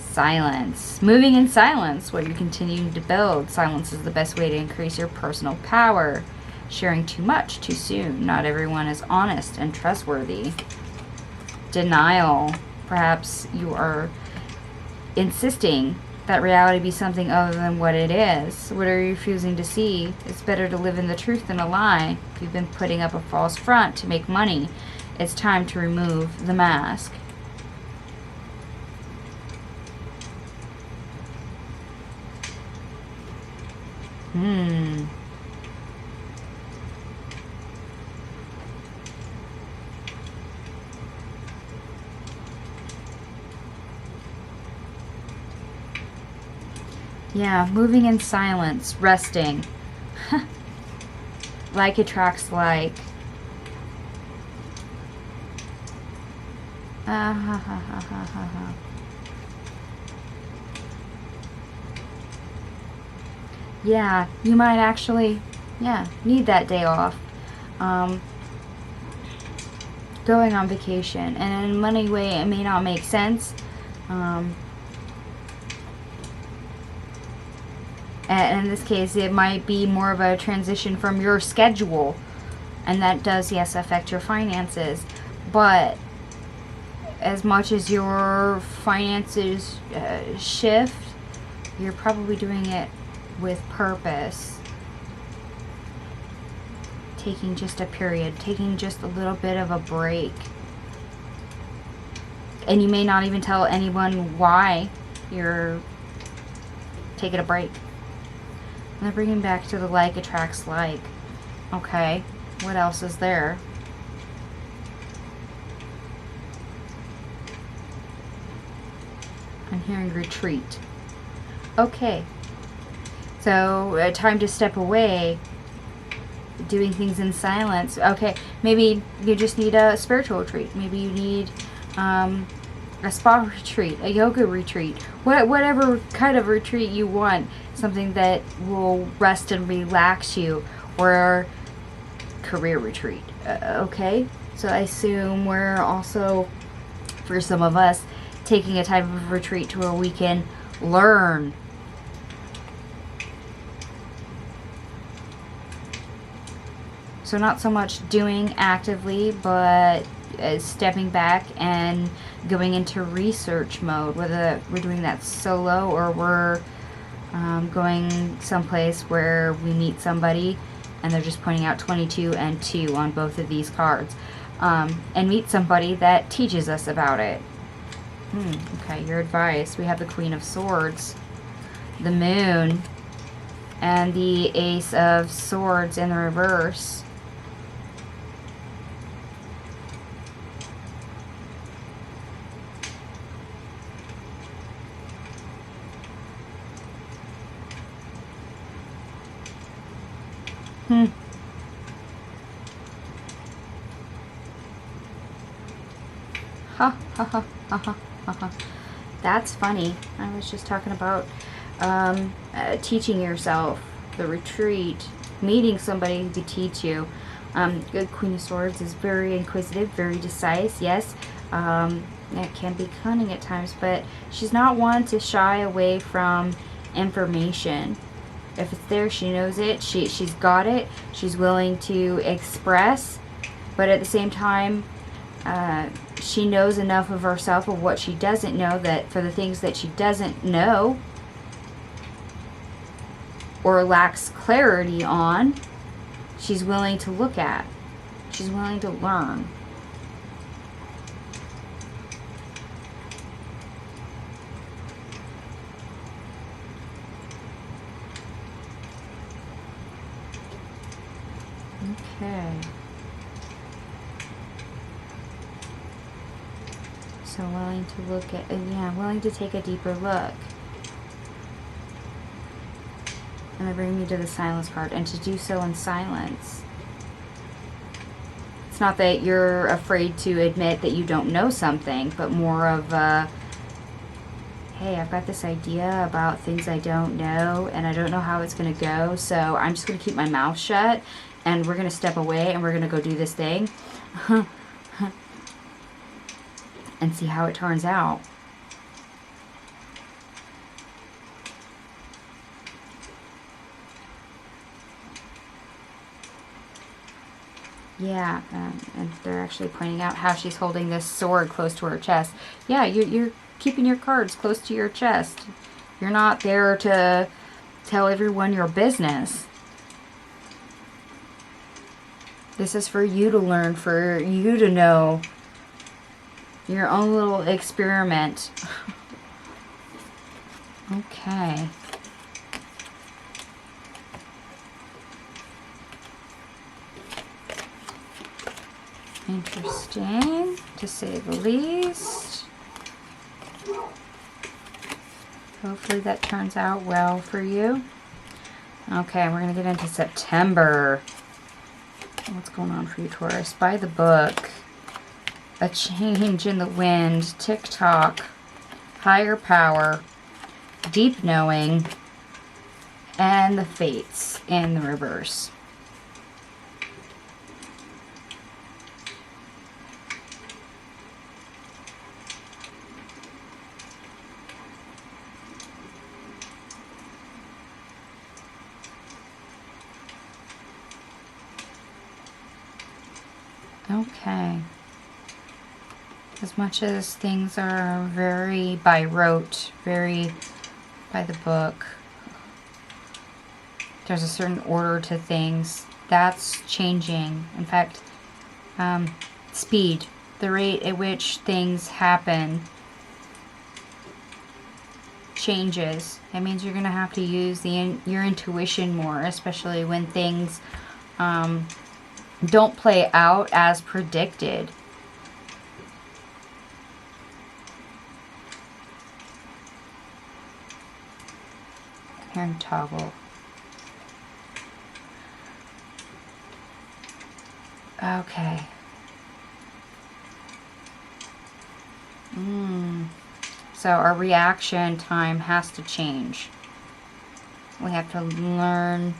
Silence. Moving in silence while you're continuing to build. Silence is the best way to increase your personal power. Sharing too much too soon. Not everyone is honest and trustworthy. Denial. Perhaps you are insisting that reality be something other than what it is. What are you refusing to see? It's better to live in the truth than a lie. If you've been putting up a false front to make money, it's time to remove the mask. Yeah, moving in silence, resting. Like attracts like. Yeah, you might actually, need that day off. Going on vacation. And in a money way, it may not make sense. And in this case, it might be more of a transition from your schedule. And that does, yes, affect your finances. But as much as your finances shift, you're probably doing it with purpose. Taking just a period. Taking just a little bit of a break. And you may not even tell anyone why you're taking a break. Now bringing back to the like attracts like. Okay, what else is there? I'm hearing retreat. Okay, so time to step away. Doing things in silence. Okay, maybe you just need a spiritual retreat. Maybe you need a spa retreat, a yoga retreat, whatever kind of retreat you want. Something that will rest and relax you, or career retreat. Okay, so I assume we're also, for some of us, taking a type of retreat to where we can learn. So not so much doing actively, but stepping back and going into research mode, whether we're doing that solo or we're going someplace where we meet somebody and they're just pointing out 22 and 2 on both of these cards, and meet somebody that teaches us about it. Okay, your advice. We have the Queen of Swords, the Moon, and the Ace of Swords in the reverse. That's funny. I was just talking about teaching yourself, the retreat, meeting somebody who could teach you. Good Queen of Swords is very inquisitive, very decisive, yes. It can be cunning at times, but she's not one to shy away from information. If it's there, she knows it. She's got it. She's willing to express, but at the same time, she knows enough of herself of what she doesn't know, that for the things that she doesn't know or lacks clarity on, she's willing to look at. She's willing to learn. Okay. So willing to look at, yeah, willing to take a deeper look. And they bring me to the silence card, and to do so in silence. It's not that you're afraid to admit that you don't know something, but more of a, hey, I've got this idea about things I don't know, and I don't know how it's going to go, so I'm just going to keep my mouth shut, and we're going to step away, and we're going to go do this thing. And see how it turns out. Yeah, and they're actually pointing out how she's holding this sword close to her chest. Yeah, you're keeping your cards close to your chest. You're not there to tell everyone your business. This is for you to learn, for you to know. Your own little experiment. Okay. Interesting, to say the least. Hopefully that turns out well for you. Okay, we're going to get into September. What's going on for you, Taurus? By the book. A change in the wind, tick-tock, higher power, deep knowing, and the fates in the reverse. Okay. As much as things are very by rote, very by the book, there's a certain order to things. That's changing. In fact, speed, the rate at which things happen changes. That means you're going to have to use your intuition more, especially when things don't play out as predicted. And toggle. Okay. So our reaction time has to change. We have to learn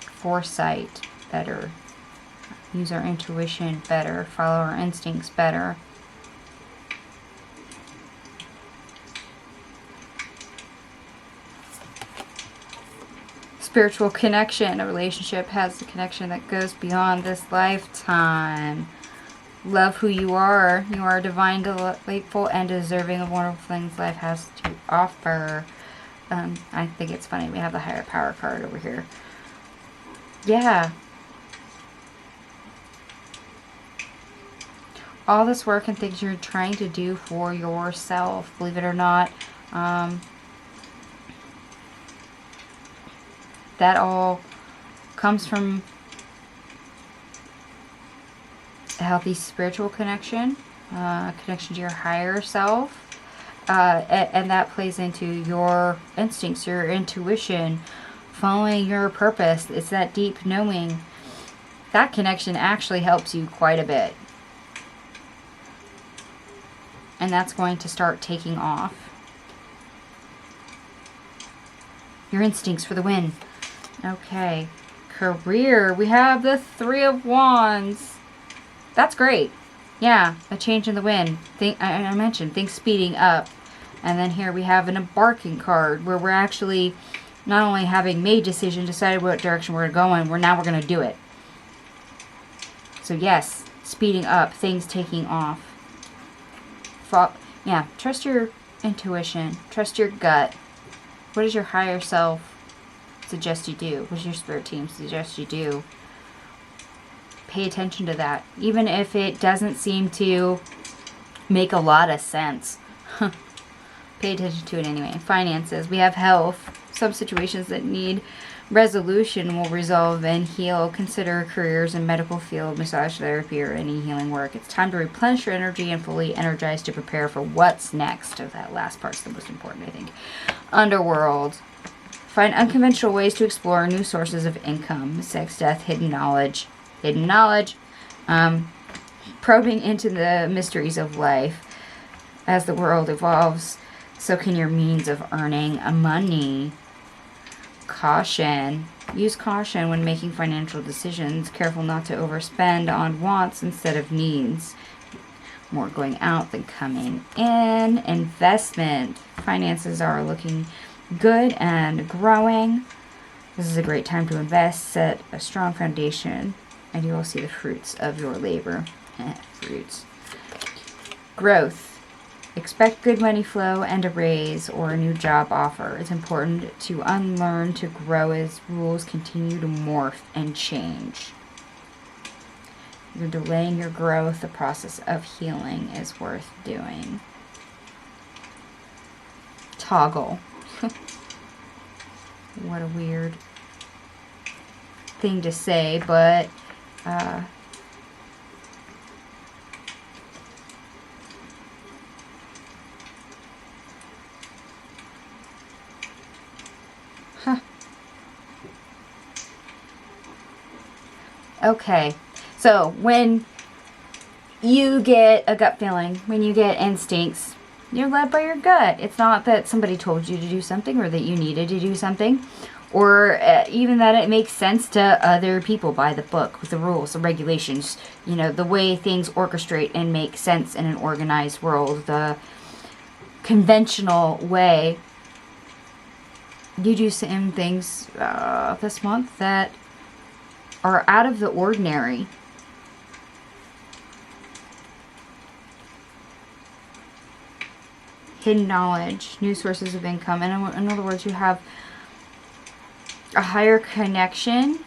foresight better, use our intuition better, follow our instincts better. Spiritual connection. A relationship has a connection that goes beyond this lifetime. Love who you are. You are divine, delightful, and deserving of wonderful things life has to offer. I think it's funny. We have the higher power card over here. Yeah. All this work and things you're trying to do for yourself, believe it or not, that all comes from a healthy spiritual connection, connection to your higher self, and that plays into your instincts, your intuition, following your purpose. It's that deep knowing. That connection actually helps you quite a bit. And that's going to start taking off. Your instincts for the win. Okay. Career. We have the Three of Wands. That's great. Yeah, a change in the wind. I mentioned things speeding up. And then here we have an embarking card where we're actually not only having made decision, decided what direction we're going, now we're going to do it. So yes, speeding up, things taking off. Yeah, trust your intuition. Trust your gut. What does your higher self suggest you do? What does your spirit team suggest you do? Pay attention to that. Even if it doesn't seem to make a lot of sense. Pay attention to it anyway. Finances. We have health. Some situations that need resolution will resolve and heal. Consider careers in medical field, massage therapy, or any healing work. It's time to replenish your energy and fully energize to prepare for what's next. That last part's the most important, I think. Underworld. Find unconventional ways to explore new sources of income. Sex, death, hidden knowledge. Hidden knowledge. Probing into the mysteries of life. As the world evolves, so can your means of earning money. Caution. Use caution when making financial decisions. Careful not to overspend on wants instead of needs. More going out than coming in. Investment. Finances are looking good and growing. This is a great time to invest. Set a strong foundation and you will see the fruits of your labor. Fruits. Growth. Expect good money flow and a raise or a new job offer. It's important to unlearn to grow as rules continue to morph and change. You're delaying your growth. The process of healing is worth doing. Toggle. What a weird thing to say, but okay, so when you get a gut feeling, when you get instincts, you're led by your gut. It's not that somebody told you to do something or that you needed to do something, or even that it makes sense to other people by the book, with the rules, the regulations, you know, the way things orchestrate and make sense in an organized world, the conventional way. You do some things this month that are out of the ordinary. Hidden knowledge, new sources of income. And in other words, you have a higher connection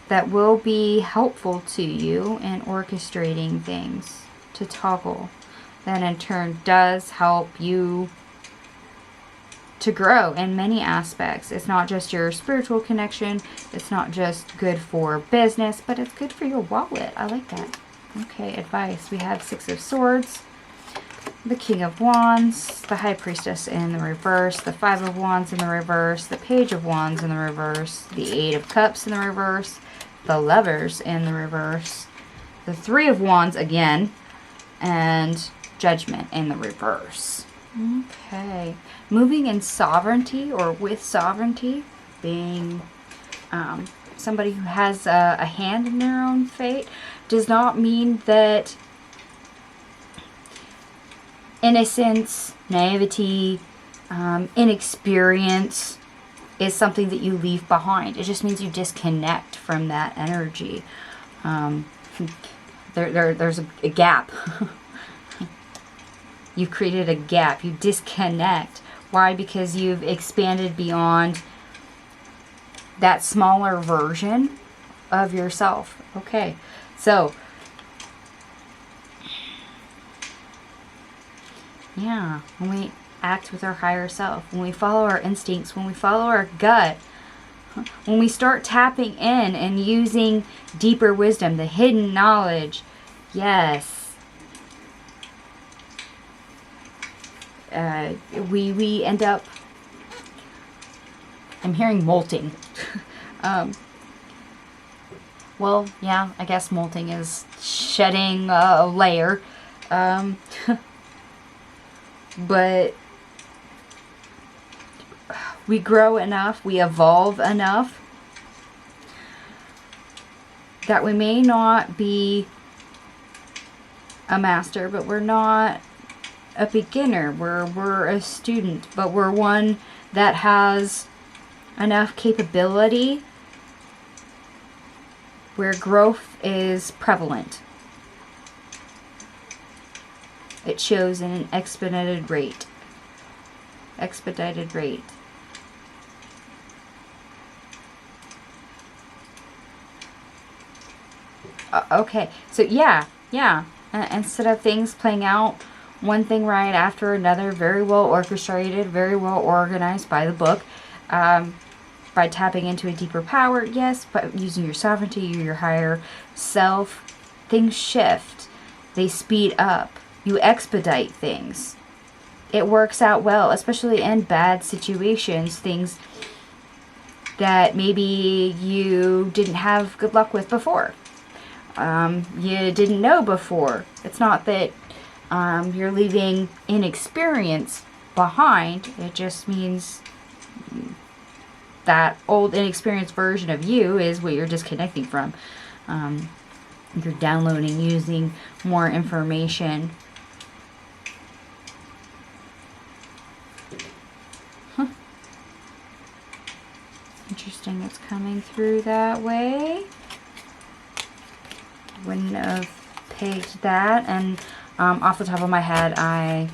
that will be helpful to you in orchestrating things to toggle. That in turn does help you to grow in many aspects. It's not just your spiritual connection. It's not just good for business, but it's good for your wallet. I like that. Okay, advice. We have Six of Swords, the King of Wands, the High Priestess in the reverse, the Five of Wands in the reverse, the Page of Wands in the reverse, the Eight of Cups in the reverse, the Lovers in the reverse, the Three of Wands again, and Judgment in the reverse. Okay. Moving in sovereignty or with sovereignty, being somebody who has a hand in their own fate, does not mean that innocence, naivety, inexperience is something that you leave behind. It just means you disconnect from that energy. There's a gap. You've created a gap. You disconnect. Why? Because you've expanded beyond that smaller version of yourself. Okay, so yeah, when we act with our higher self, when we follow our instincts, when we follow our gut, when we start tapping in and using deeper wisdom, the hidden knowledge, yes, we end up, I'm hearing molting. Well, yeah, I guess molting is shedding a layer. But we grow enough, we evolve enough that we may not be a master, but we're not a beginner. We're a student, but we're one that has enough capability where growth is prevalent. It shows in an expedited rate. Okay, so yeah. Instead of things playing out one thing right after another, very well orchestrated, very well organized by the book, by tapping into a deeper power, yes, but using your sovereignty, your higher self, things shift. They speed up. You expedite things. It works out well, especially in bad situations, things that maybe you didn't have good luck with before. You didn't know before. It's not that you're leaving inexperience behind. It just means that old inexperienced version of you is what you're disconnecting from. You're downloading, using more information. Interesting, it's coming through that way. Wouldn't have pegged that, and off the top of my head, I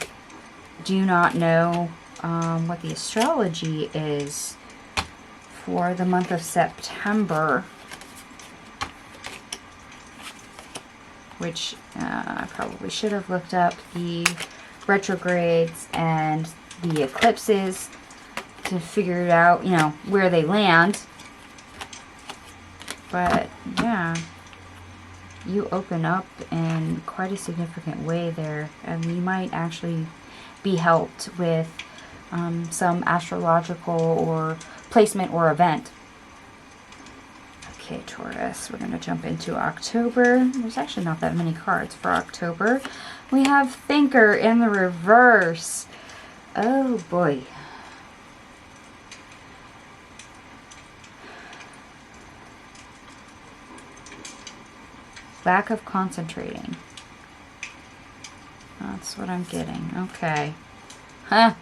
do not know what the astrology is for the month of September, which I probably should have looked up the retrogrades and the eclipses to figure it out, you know, where they land. But yeah, you open up in quite a significant way there, and you might actually be helped with some astrological or placement or event. Okay, Taurus, we're going to jump into October. There's actually not that many cards for October. We have Thinker in the reverse. Oh boy. Lack of concentrating. That's what I'm getting. Okay. And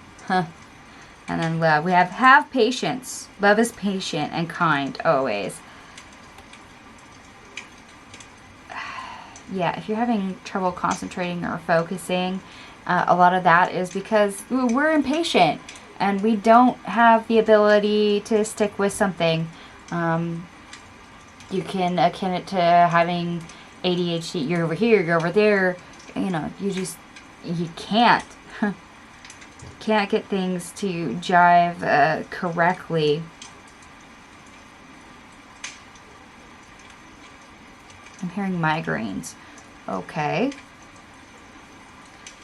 then love. We have patience. Love is patient and kind always. Yeah, if you're having trouble concentrating or focusing, a lot of that is because we're impatient and we don't have the ability to stick with something. You can akin it to having ADHD. You're over here, you're over there. You know, you can't. Can't get things to jive correctly. I'm hearing migraines. Okay.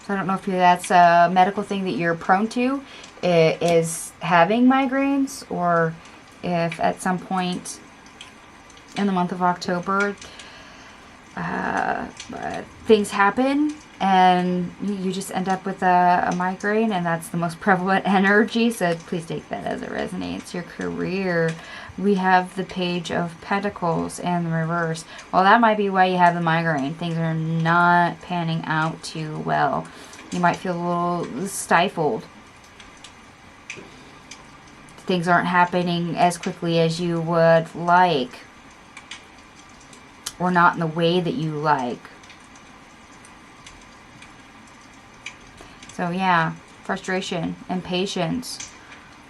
So I don't know if that's a medical thing that you're prone to, is having migraines, or if at some point in the month of October things happen and you just end up with a migraine, and that's the most prevalent energy. So please take that as it resonates. Your career, we have the Page of Pentacles in the reverse. Well, that might be why you have the migraine. Things are not panning out too well. You might feel a little stifled. Things aren't happening as quickly as you would like, or not in the way that you like. So yeah, frustration, impatience,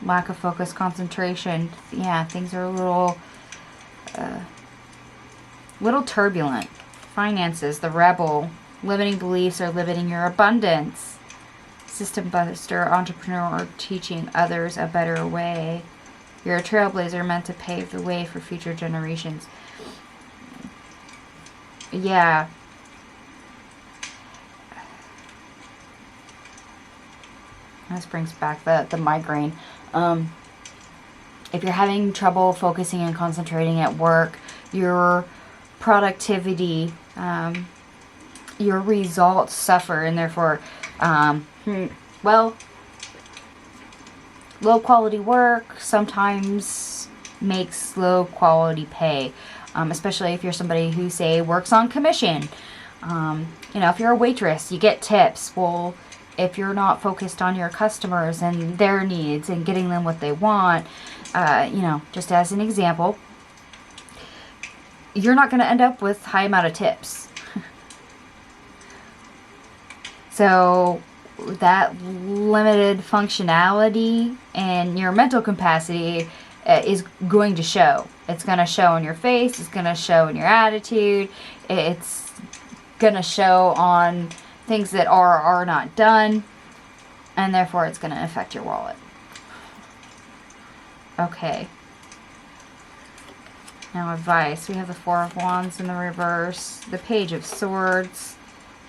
lack of focus, concentration. Yeah, things are a little turbulent. Finances, the rebel, limiting beliefs are limiting your abundance. System buster, entrepreneur, teaching others a better way. You're a trailblazer meant to pave the way for future generations. Yeah. This brings back the migraine. If you're having trouble focusing and concentrating at work, your productivity your results suffer, and therefore, well, low quality work sometimes makes low quality pay, especially if you're somebody who, say, works on commission. You know, if you're a waitress, you get tips. Well, if you're not focused on your customers and their needs and getting them what they want, you know, just as an example, you're not going to end up with high amount of tips. So that limited functionality and your mental capacity is going to show. It's going to show on your face. It's going to show in your attitude. It's going to show on things that are or are not done. And therefore, it's going to affect your wallet. Okay. Now, advice. We have the Four of Wands in the reverse, the Page of Swords,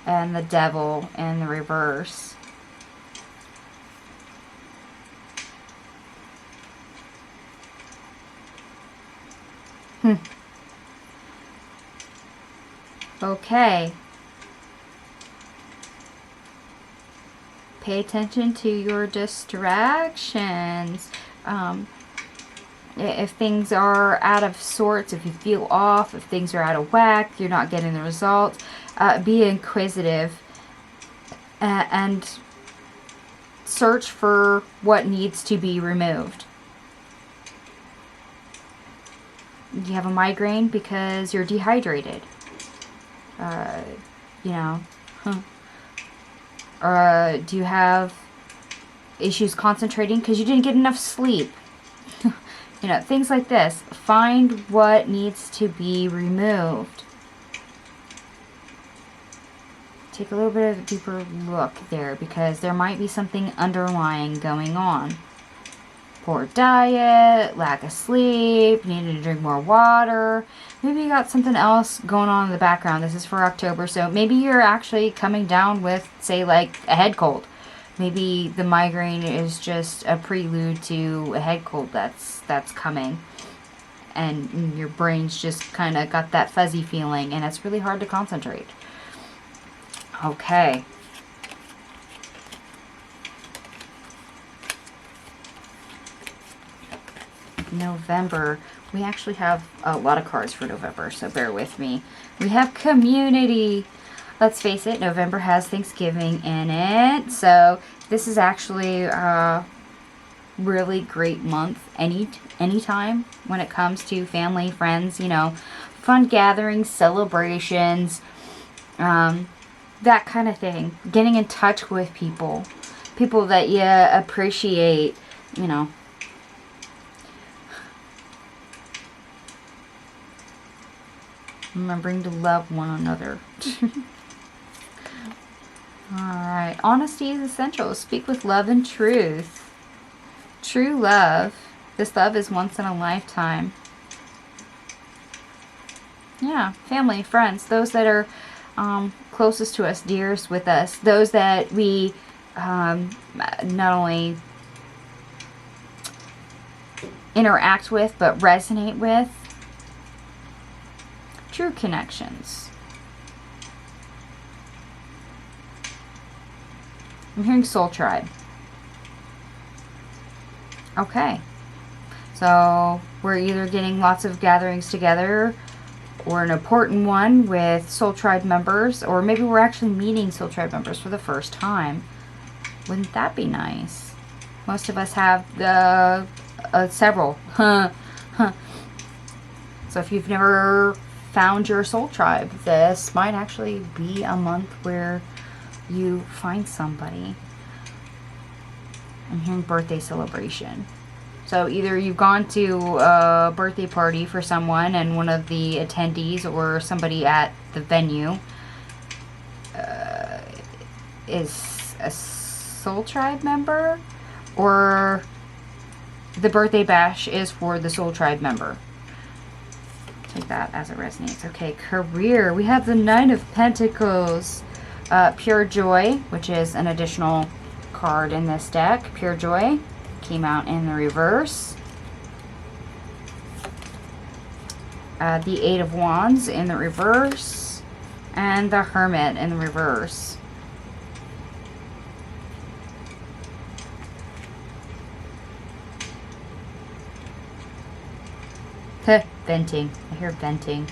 and the Devil in the reverse. Okay. Pay attention to your distractions. If things are out of sorts, if you feel off, if things are out of whack, you're not getting the results, be inquisitive and search for what needs to be removed. You have a migraine because you're dehydrated. You know, or do you have issues concentrating because you didn't get enough sleep? You know, things like this. Find what needs to be removed. Take a little bit of a deeper look there, because there might be something underlying going on. Poor diet, lack of sleep, needing to drink more water. Maybe you got something else going on in the background. This is for October, so maybe you're actually coming down with, say, like a head cold. Maybe the migraine is just a prelude to a head cold that's coming. And your brain's just kind of got that fuzzy feeling, and it's really hard to concentrate. Okay. November. We actually have a lot of cards for November, so bear with me. We have community. Let's face it, November has Thanksgiving in it, so this is actually a really great month anytime when it comes to family, friends, you know, fun gatherings, celebrations, that kind of thing. Getting in touch with people that you appreciate, you know. Remembering to love one another. Alright. Honesty is essential. Speak with love and truth. True love. This love is once in a lifetime. Yeah. Family, friends. Those that are closest to us, dearest with us. Those that we not only interact with, but resonate with. True connections. I'm hearing soul tribe. Okay. So we're either getting lots of gatherings together, or an important one with soul tribe members, or maybe we're actually meeting soul tribe members for the first time. Wouldn't that be nice? Most of us have several. So if you've never found your soul tribe, this might actually be a month where you find somebody. I'm hearing birthday celebration. So either you've gone to a birthday party for someone and one of the attendees or somebody at the venue is a soul tribe member, or the birthday bash is for the soul tribe member. Take that as it resonates. Okay, career. We have the Nine of Pentacles. Pure Joy, which is an additional card in this deck. Pure Joy came out in the reverse. The Eight of Wands in the reverse. And the Hermit in the reverse. Venting. I hear venting.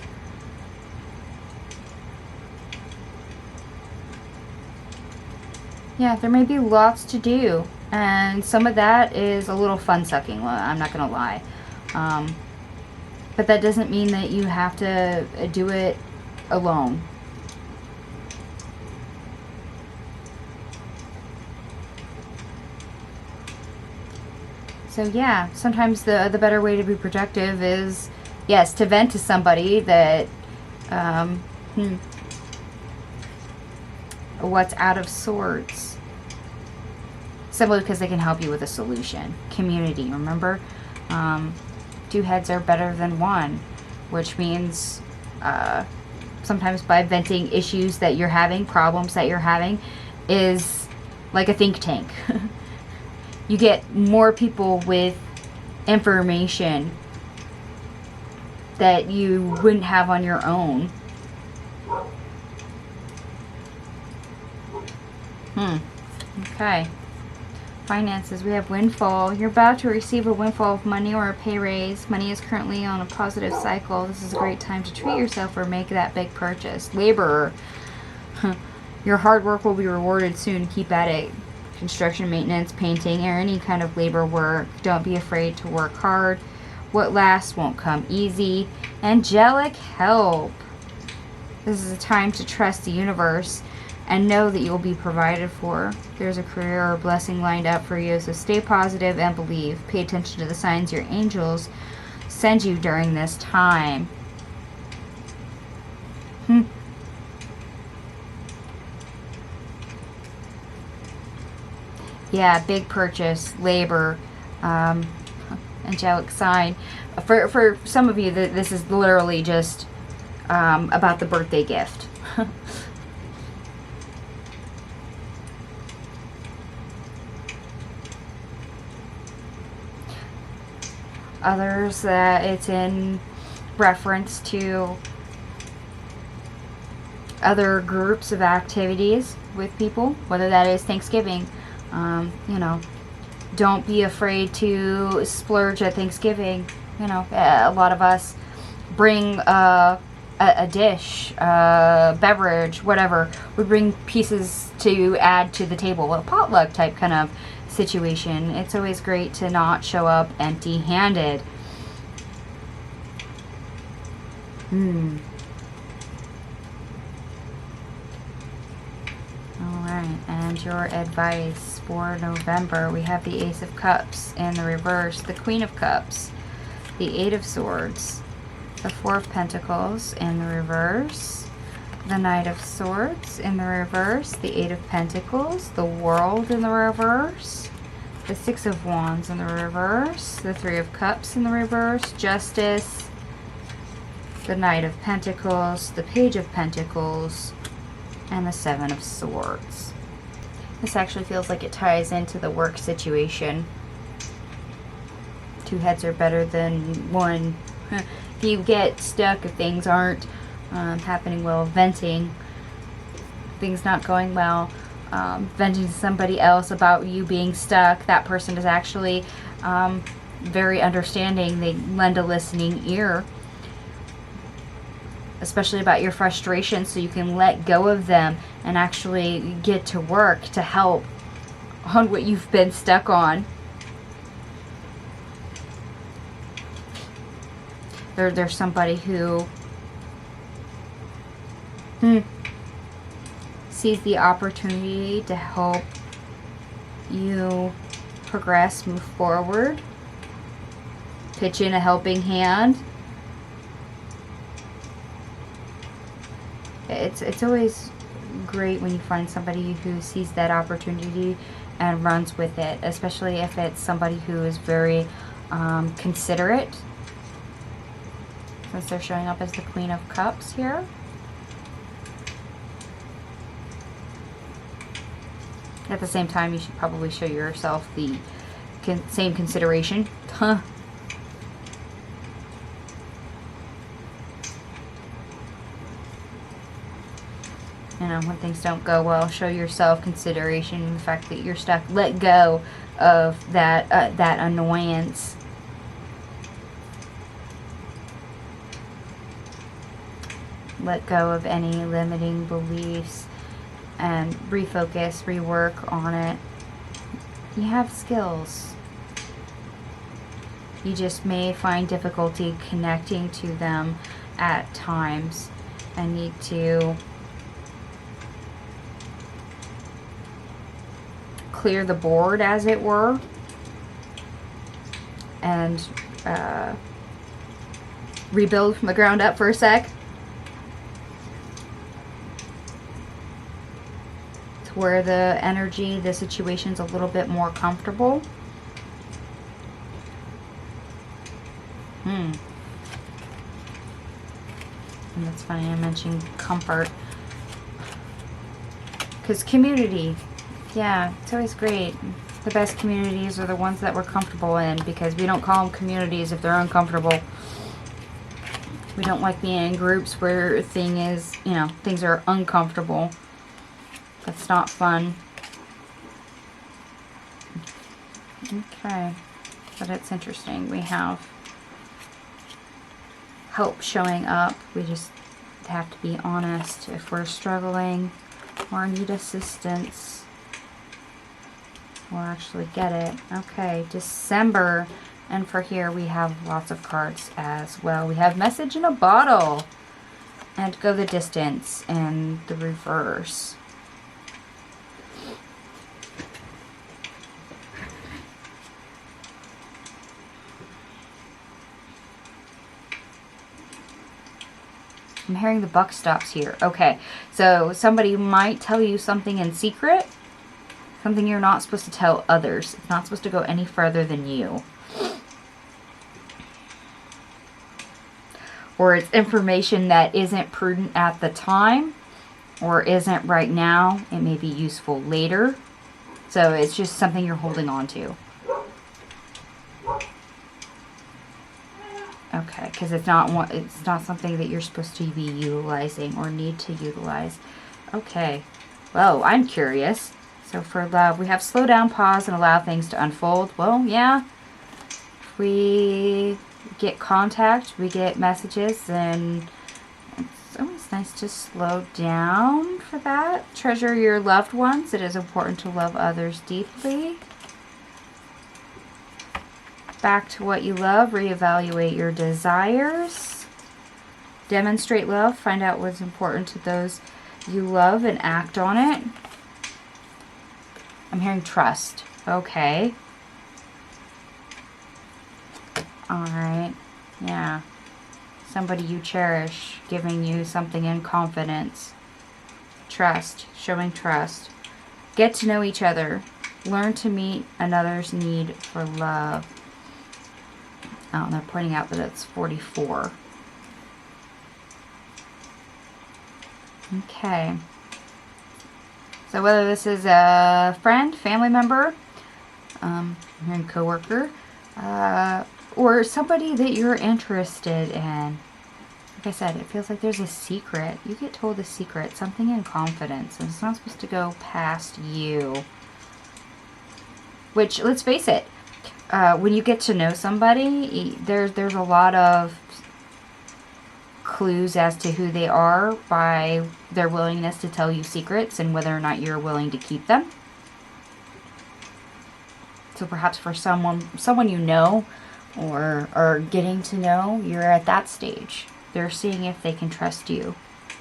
Yeah, there may be lots to do. And some of that is a little fun-sucking. I'm not going to lie. But that doesn't mean that you have to do it alone. So yeah, sometimes the better way to be productive is, yes, to vent to somebody that what's out of sorts. Simply because they can help you with a solution. Community, remember? Two heads are better than one, which means sometimes by venting issues that you're having, problems that you're having, is like a think tank. You get more people with information that you wouldn't have on your own. Okay. Finances. We have windfall. You're about to receive a windfall of money or a pay raise. Money is currently on a positive cycle. This is a great time to treat yourself or make that big purchase. Laborer. Your hard work will be rewarded soon. Keep at it. Construction, maintenance, painting, or any kind of labor work. Don't be afraid to work hard. What lasts won't come easy. Angelic help. This is a time to trust the universe and know that you'll be provided for. There's a career or blessing lined up for you, so stay positive and believe. Pay attention to the signs your angels send you during this time. Yeah, big purchase, labor, angelic sign. For some of you, this is literally just about the birthday gift. Others that it's in reference to other groups of activities with people, whether that is Thanksgiving. You know, don't be afraid to splurge at Thanksgiving. You know, a lot of us bring a dish, beverage, whatever. We bring pieces to add to the table, a potluck type kind of situation. It's always great to not show up empty-handed. Alright, and your advice for November. We have the Ace of Cups in the reverse, the Queen of Cups, the Eight of Swords, the Four of Pentacles in the reverse, the Knight of Swords in the reverse, the Eight of Pentacles, the World in the reverse, the Six of Wands in the reverse, the Three of Cups in the reverse, Justice, the Knight of Pentacles, the Page of Pentacles, and the Seven of Swords. This actually feels like it ties into the work situation. Two heads are better than one. If you get stuck, if things aren't happening well, venting, things not going well, venting to somebody else about you being stuck, that person is actually very understanding. They lend a listening ear, especially about your frustration, so you can let go of them and actually get to work to help on what you've been stuck on. There's somebody who sees the opportunity to help you progress, move forward, pitch in a helping hand. It's always great when you find somebody who sees that opportunity and runs with it, especially if it's somebody who is very considerate, since they're showing up as the Queen of Cups here. At the same time, you should probably show yourself the same consideration. You know, when things don't go well, show yourself consideration and the fact that you're stuck. Let go of that that annoyance. Let go of any limiting beliefs and refocus, rework on it. You have skills. You just may find difficulty connecting to them at times and need to clear the board, as it were, and rebuild from the ground up for a sec. To where the energy, the situation's a little bit more comfortable. And that's funny, I mentioned comfort. Because community, yeah, it's always great. The best communities are the ones that we're comfortable in, because we don't call them communities if they're uncomfortable. We don't like being in groups where things are uncomfortable. That's not fun. Okay, but it's interesting. We have help showing up. We just have to be honest. If we're struggling or need assistance, we'll actually get it. Okay, December. And for here we have lots of cards as well. We have Message in a Bottle and Go the Distance in the reverse. I'm hearing the buck stops here. Okay, so somebody might tell you something in secret. Something you're not supposed to tell others. It's not supposed to go any further than you. Or it's information that isn't prudent at the time, or isn't right now. It may be useful later. So it's just something you're holding on to. Okay, because it's not something that you're supposed to be utilizing or need to utilize. Okay, well, I'm curious. So for love, we have slow down, pause, and allow things to unfold. Well, yeah. If we get contact, we get messages, and it's always nice to slow down for that. Treasure your loved ones. It is important to love others deeply. Back to what you love. Reevaluate your desires. Demonstrate love. Find out what's important to those you love and act on it. I'm hearing trust. Okay. Alright. Yeah. Somebody you cherish giving you something in confidence. Trust. Showing trust. Get to know each other. Learn to meet another's need for love. Oh, and they're pointing out that it's 44. Okay. So whether this is a friend, family member, coworker, or somebody that you're interested in. Like I said, it feels like there's a secret. You get told a secret, something in confidence, and it's not supposed to go past you. Which, let's face it, when you get to know somebody, there's a lot of clues as to who they are by their willingness to tell you secrets and whether or not you're willing to keep them. So perhaps for someone you know or are getting to know, you're at that stage. They're seeing if they can trust you.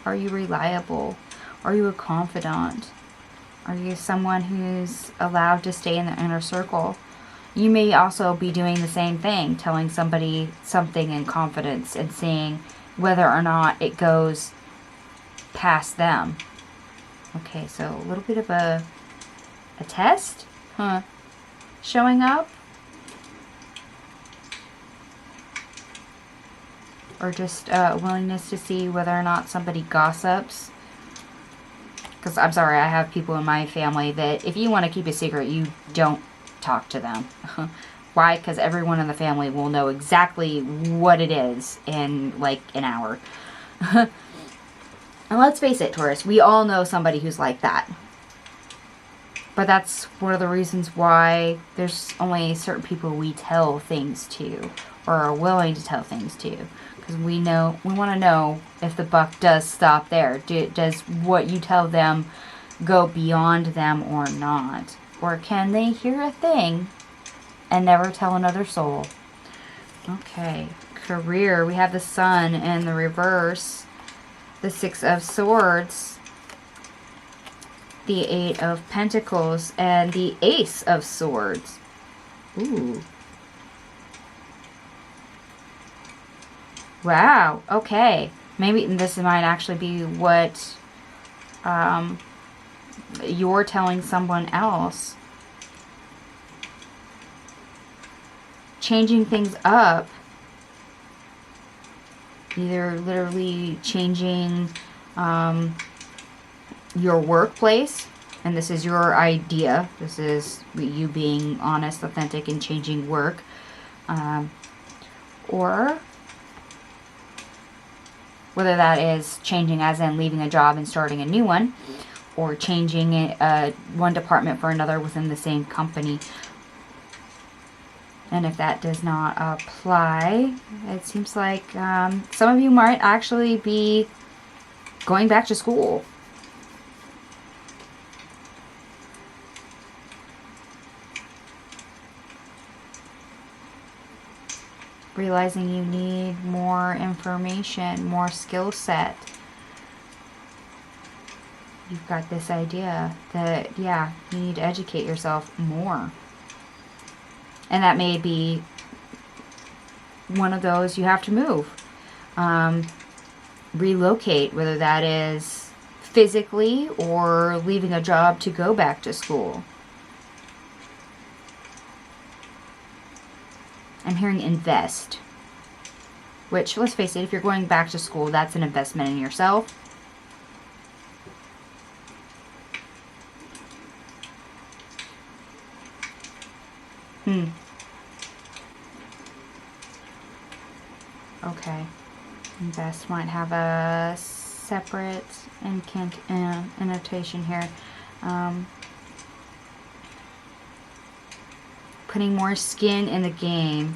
Are you reliable? Are you a confidant? Are you someone who's allowed to stay in the inner circle? You may also be doing the same thing, telling somebody something in confidence and seeing whether or not it goes past them. Okay, so a little bit of a test? Showing up? Or just willingness to see whether or not somebody gossips. Because I'm sorry, I have people in my family that if you want to keep a secret, you don't talk to them. Why? Because everyone in the family will know exactly what it is in like an hour. And let's face it, Taurus, we all know somebody who's like that. But that's one of the reasons why there's only certain people we tell things to, or are willing to tell things to. Because we want to know if the buck does stop there. Does what you tell them go beyond them or not? Or can they hear a thing and never tell another soul? Okay, career. We have the Sun in the reverse. The Six of Swords. The Eight of Pentacles, and the Ace of Swords. Ooh. Wow, okay. Maybe this might actually be what you're telling someone else. Changing things up. Either literally changing your workplace, and this is your idea. This is you being honest, authentic, and changing work. Or whether that is changing as in leaving a job and starting a new one, or changing one department for another within the same company. And if that does not apply, it seems like some of you might actually be going back to school. Realizing you need more information, more skill set. You've got this idea that, yeah, you need to educate yourself more. And that may be one of those you have to move. Relocate, whether that is physically or leaving a job to go back to school. I'm hearing invest. Which, let's face it, if you're going back to school, that's an investment in yourself. Okay. Invest might have a separate annotation here. Putting more skin in the game.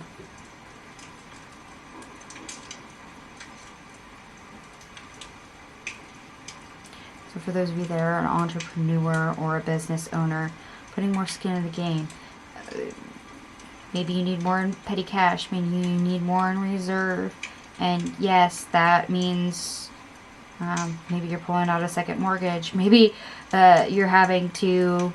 So for those of you that are an entrepreneur or a business owner, putting more skin in the game. Maybe you need more in petty cash. Maybe you need more in reserve. And yes, that means maybe you're pulling out a second mortgage. Maybe you're having to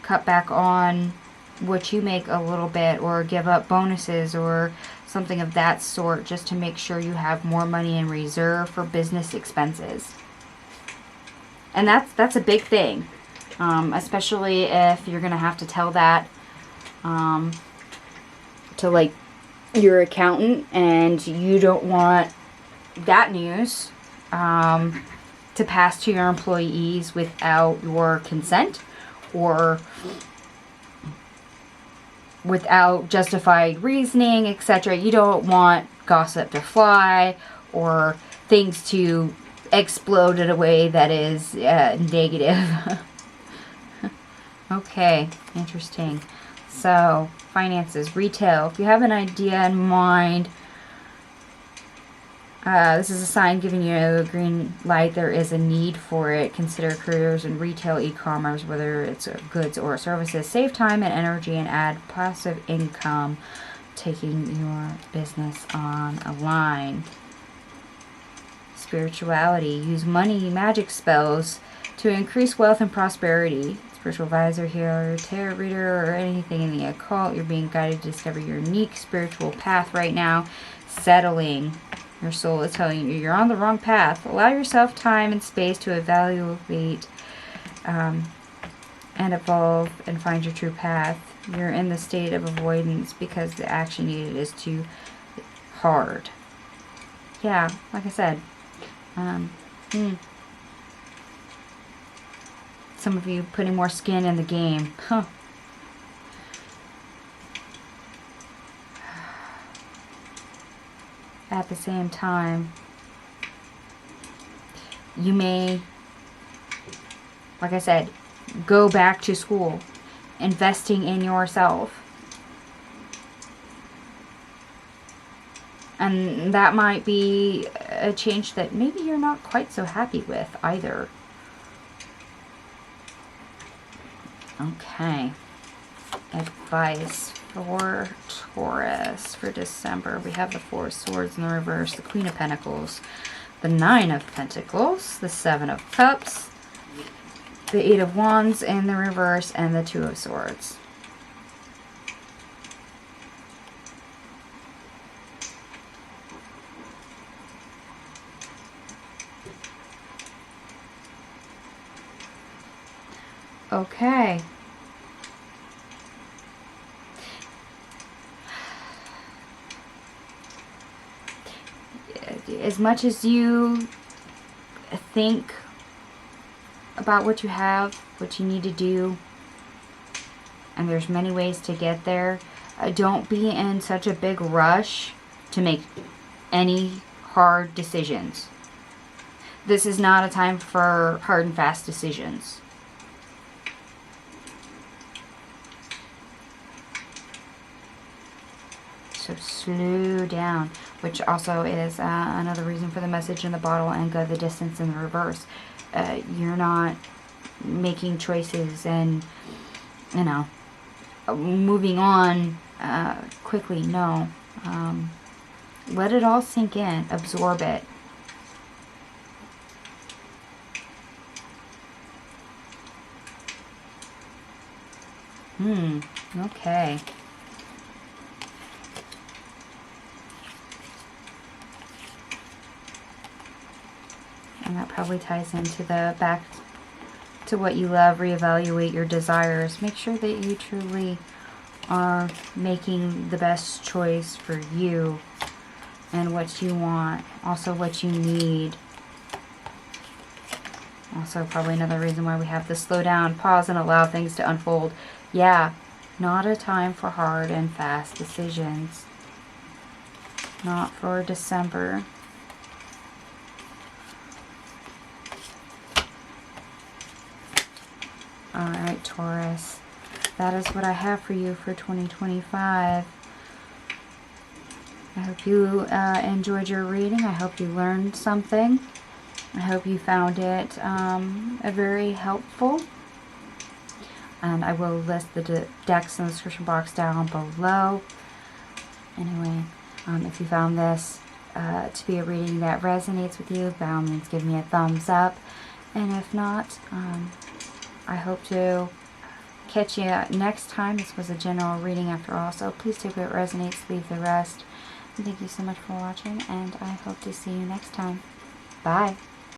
cut back on what you make a little bit, or give up bonuses or something of that sort, just to make sure you have more money in reserve for business expenses. And that's a big thing, especially if you're gonna have to tell that to like your accountant, and you don't want that news to pass to your employees without your consent, or without justified reasoning, etc. You don't want gossip to fly, or things to explode in a way that is negative. Okay, interesting. So, finances, retail. If you have an idea in mind, this is a sign giving you a green light. There is a need for it. Consider careers in retail, e-commerce, whether it's goods or services. Save time and energy and add passive income, taking your business on a line. Spirituality. Use money, magic spells to increase wealth and prosperity. Spiritual advisor, healer, tarot reader, or anything in the occult. You're being guided to discover your unique spiritual path right now. Settling. Your soul is telling you you're on the wrong path. Allow yourself time and space to evaluate and evolve and find your true path. You're in the state of avoidance because the action needed is too hard. Yeah, like I said. Some of you putting more skin in the game. Huh. At the same time, You may, like I said, go back to school, investing in yourself. And that might be a change that maybe you're not quite so happy with either. Okay. Advice for Taurus for December. We have the Four of Swords in the reverse, the Queen of Pentacles, the Nine of Pentacles, the Seven of Cups, the Eight of Wands in the reverse, and the Two of Swords. Okay. As much as you think about what you have, what you need to do, and there's many ways to get there, don't be in such a big rush to make any hard decisions. This is not a time for hard and fast decisions. So slow down, which also is another reason for the message in the bottle and go the distance in the reverse. You're not making choices and, you know, moving on quickly. No. Let it all sink in. Absorb it. Okay. And that probably ties into the back to what you love. Reevaluate your desires. Make sure that you truly are making the best choice for you and what you want. Also what you need. Also probably another reason why we have to slow down, pause, and allow things to unfold. Yeah, not a time for hard and fast decisions. Not for December. Alright, Taurus. That is what I have for you for 2025. I hope you enjoyed your reading. I hope you learned something. I hope you found it very helpful. And I will list the decks in the description box down below. Anyway, if you found this to be a reading that resonates with you, by all means give me a thumbs up. And if not, I hope to catch you next time. This was a general reading after all, so please take what resonates, leave the rest. And thank you so much for watching, and I hope to see you next time. Bye.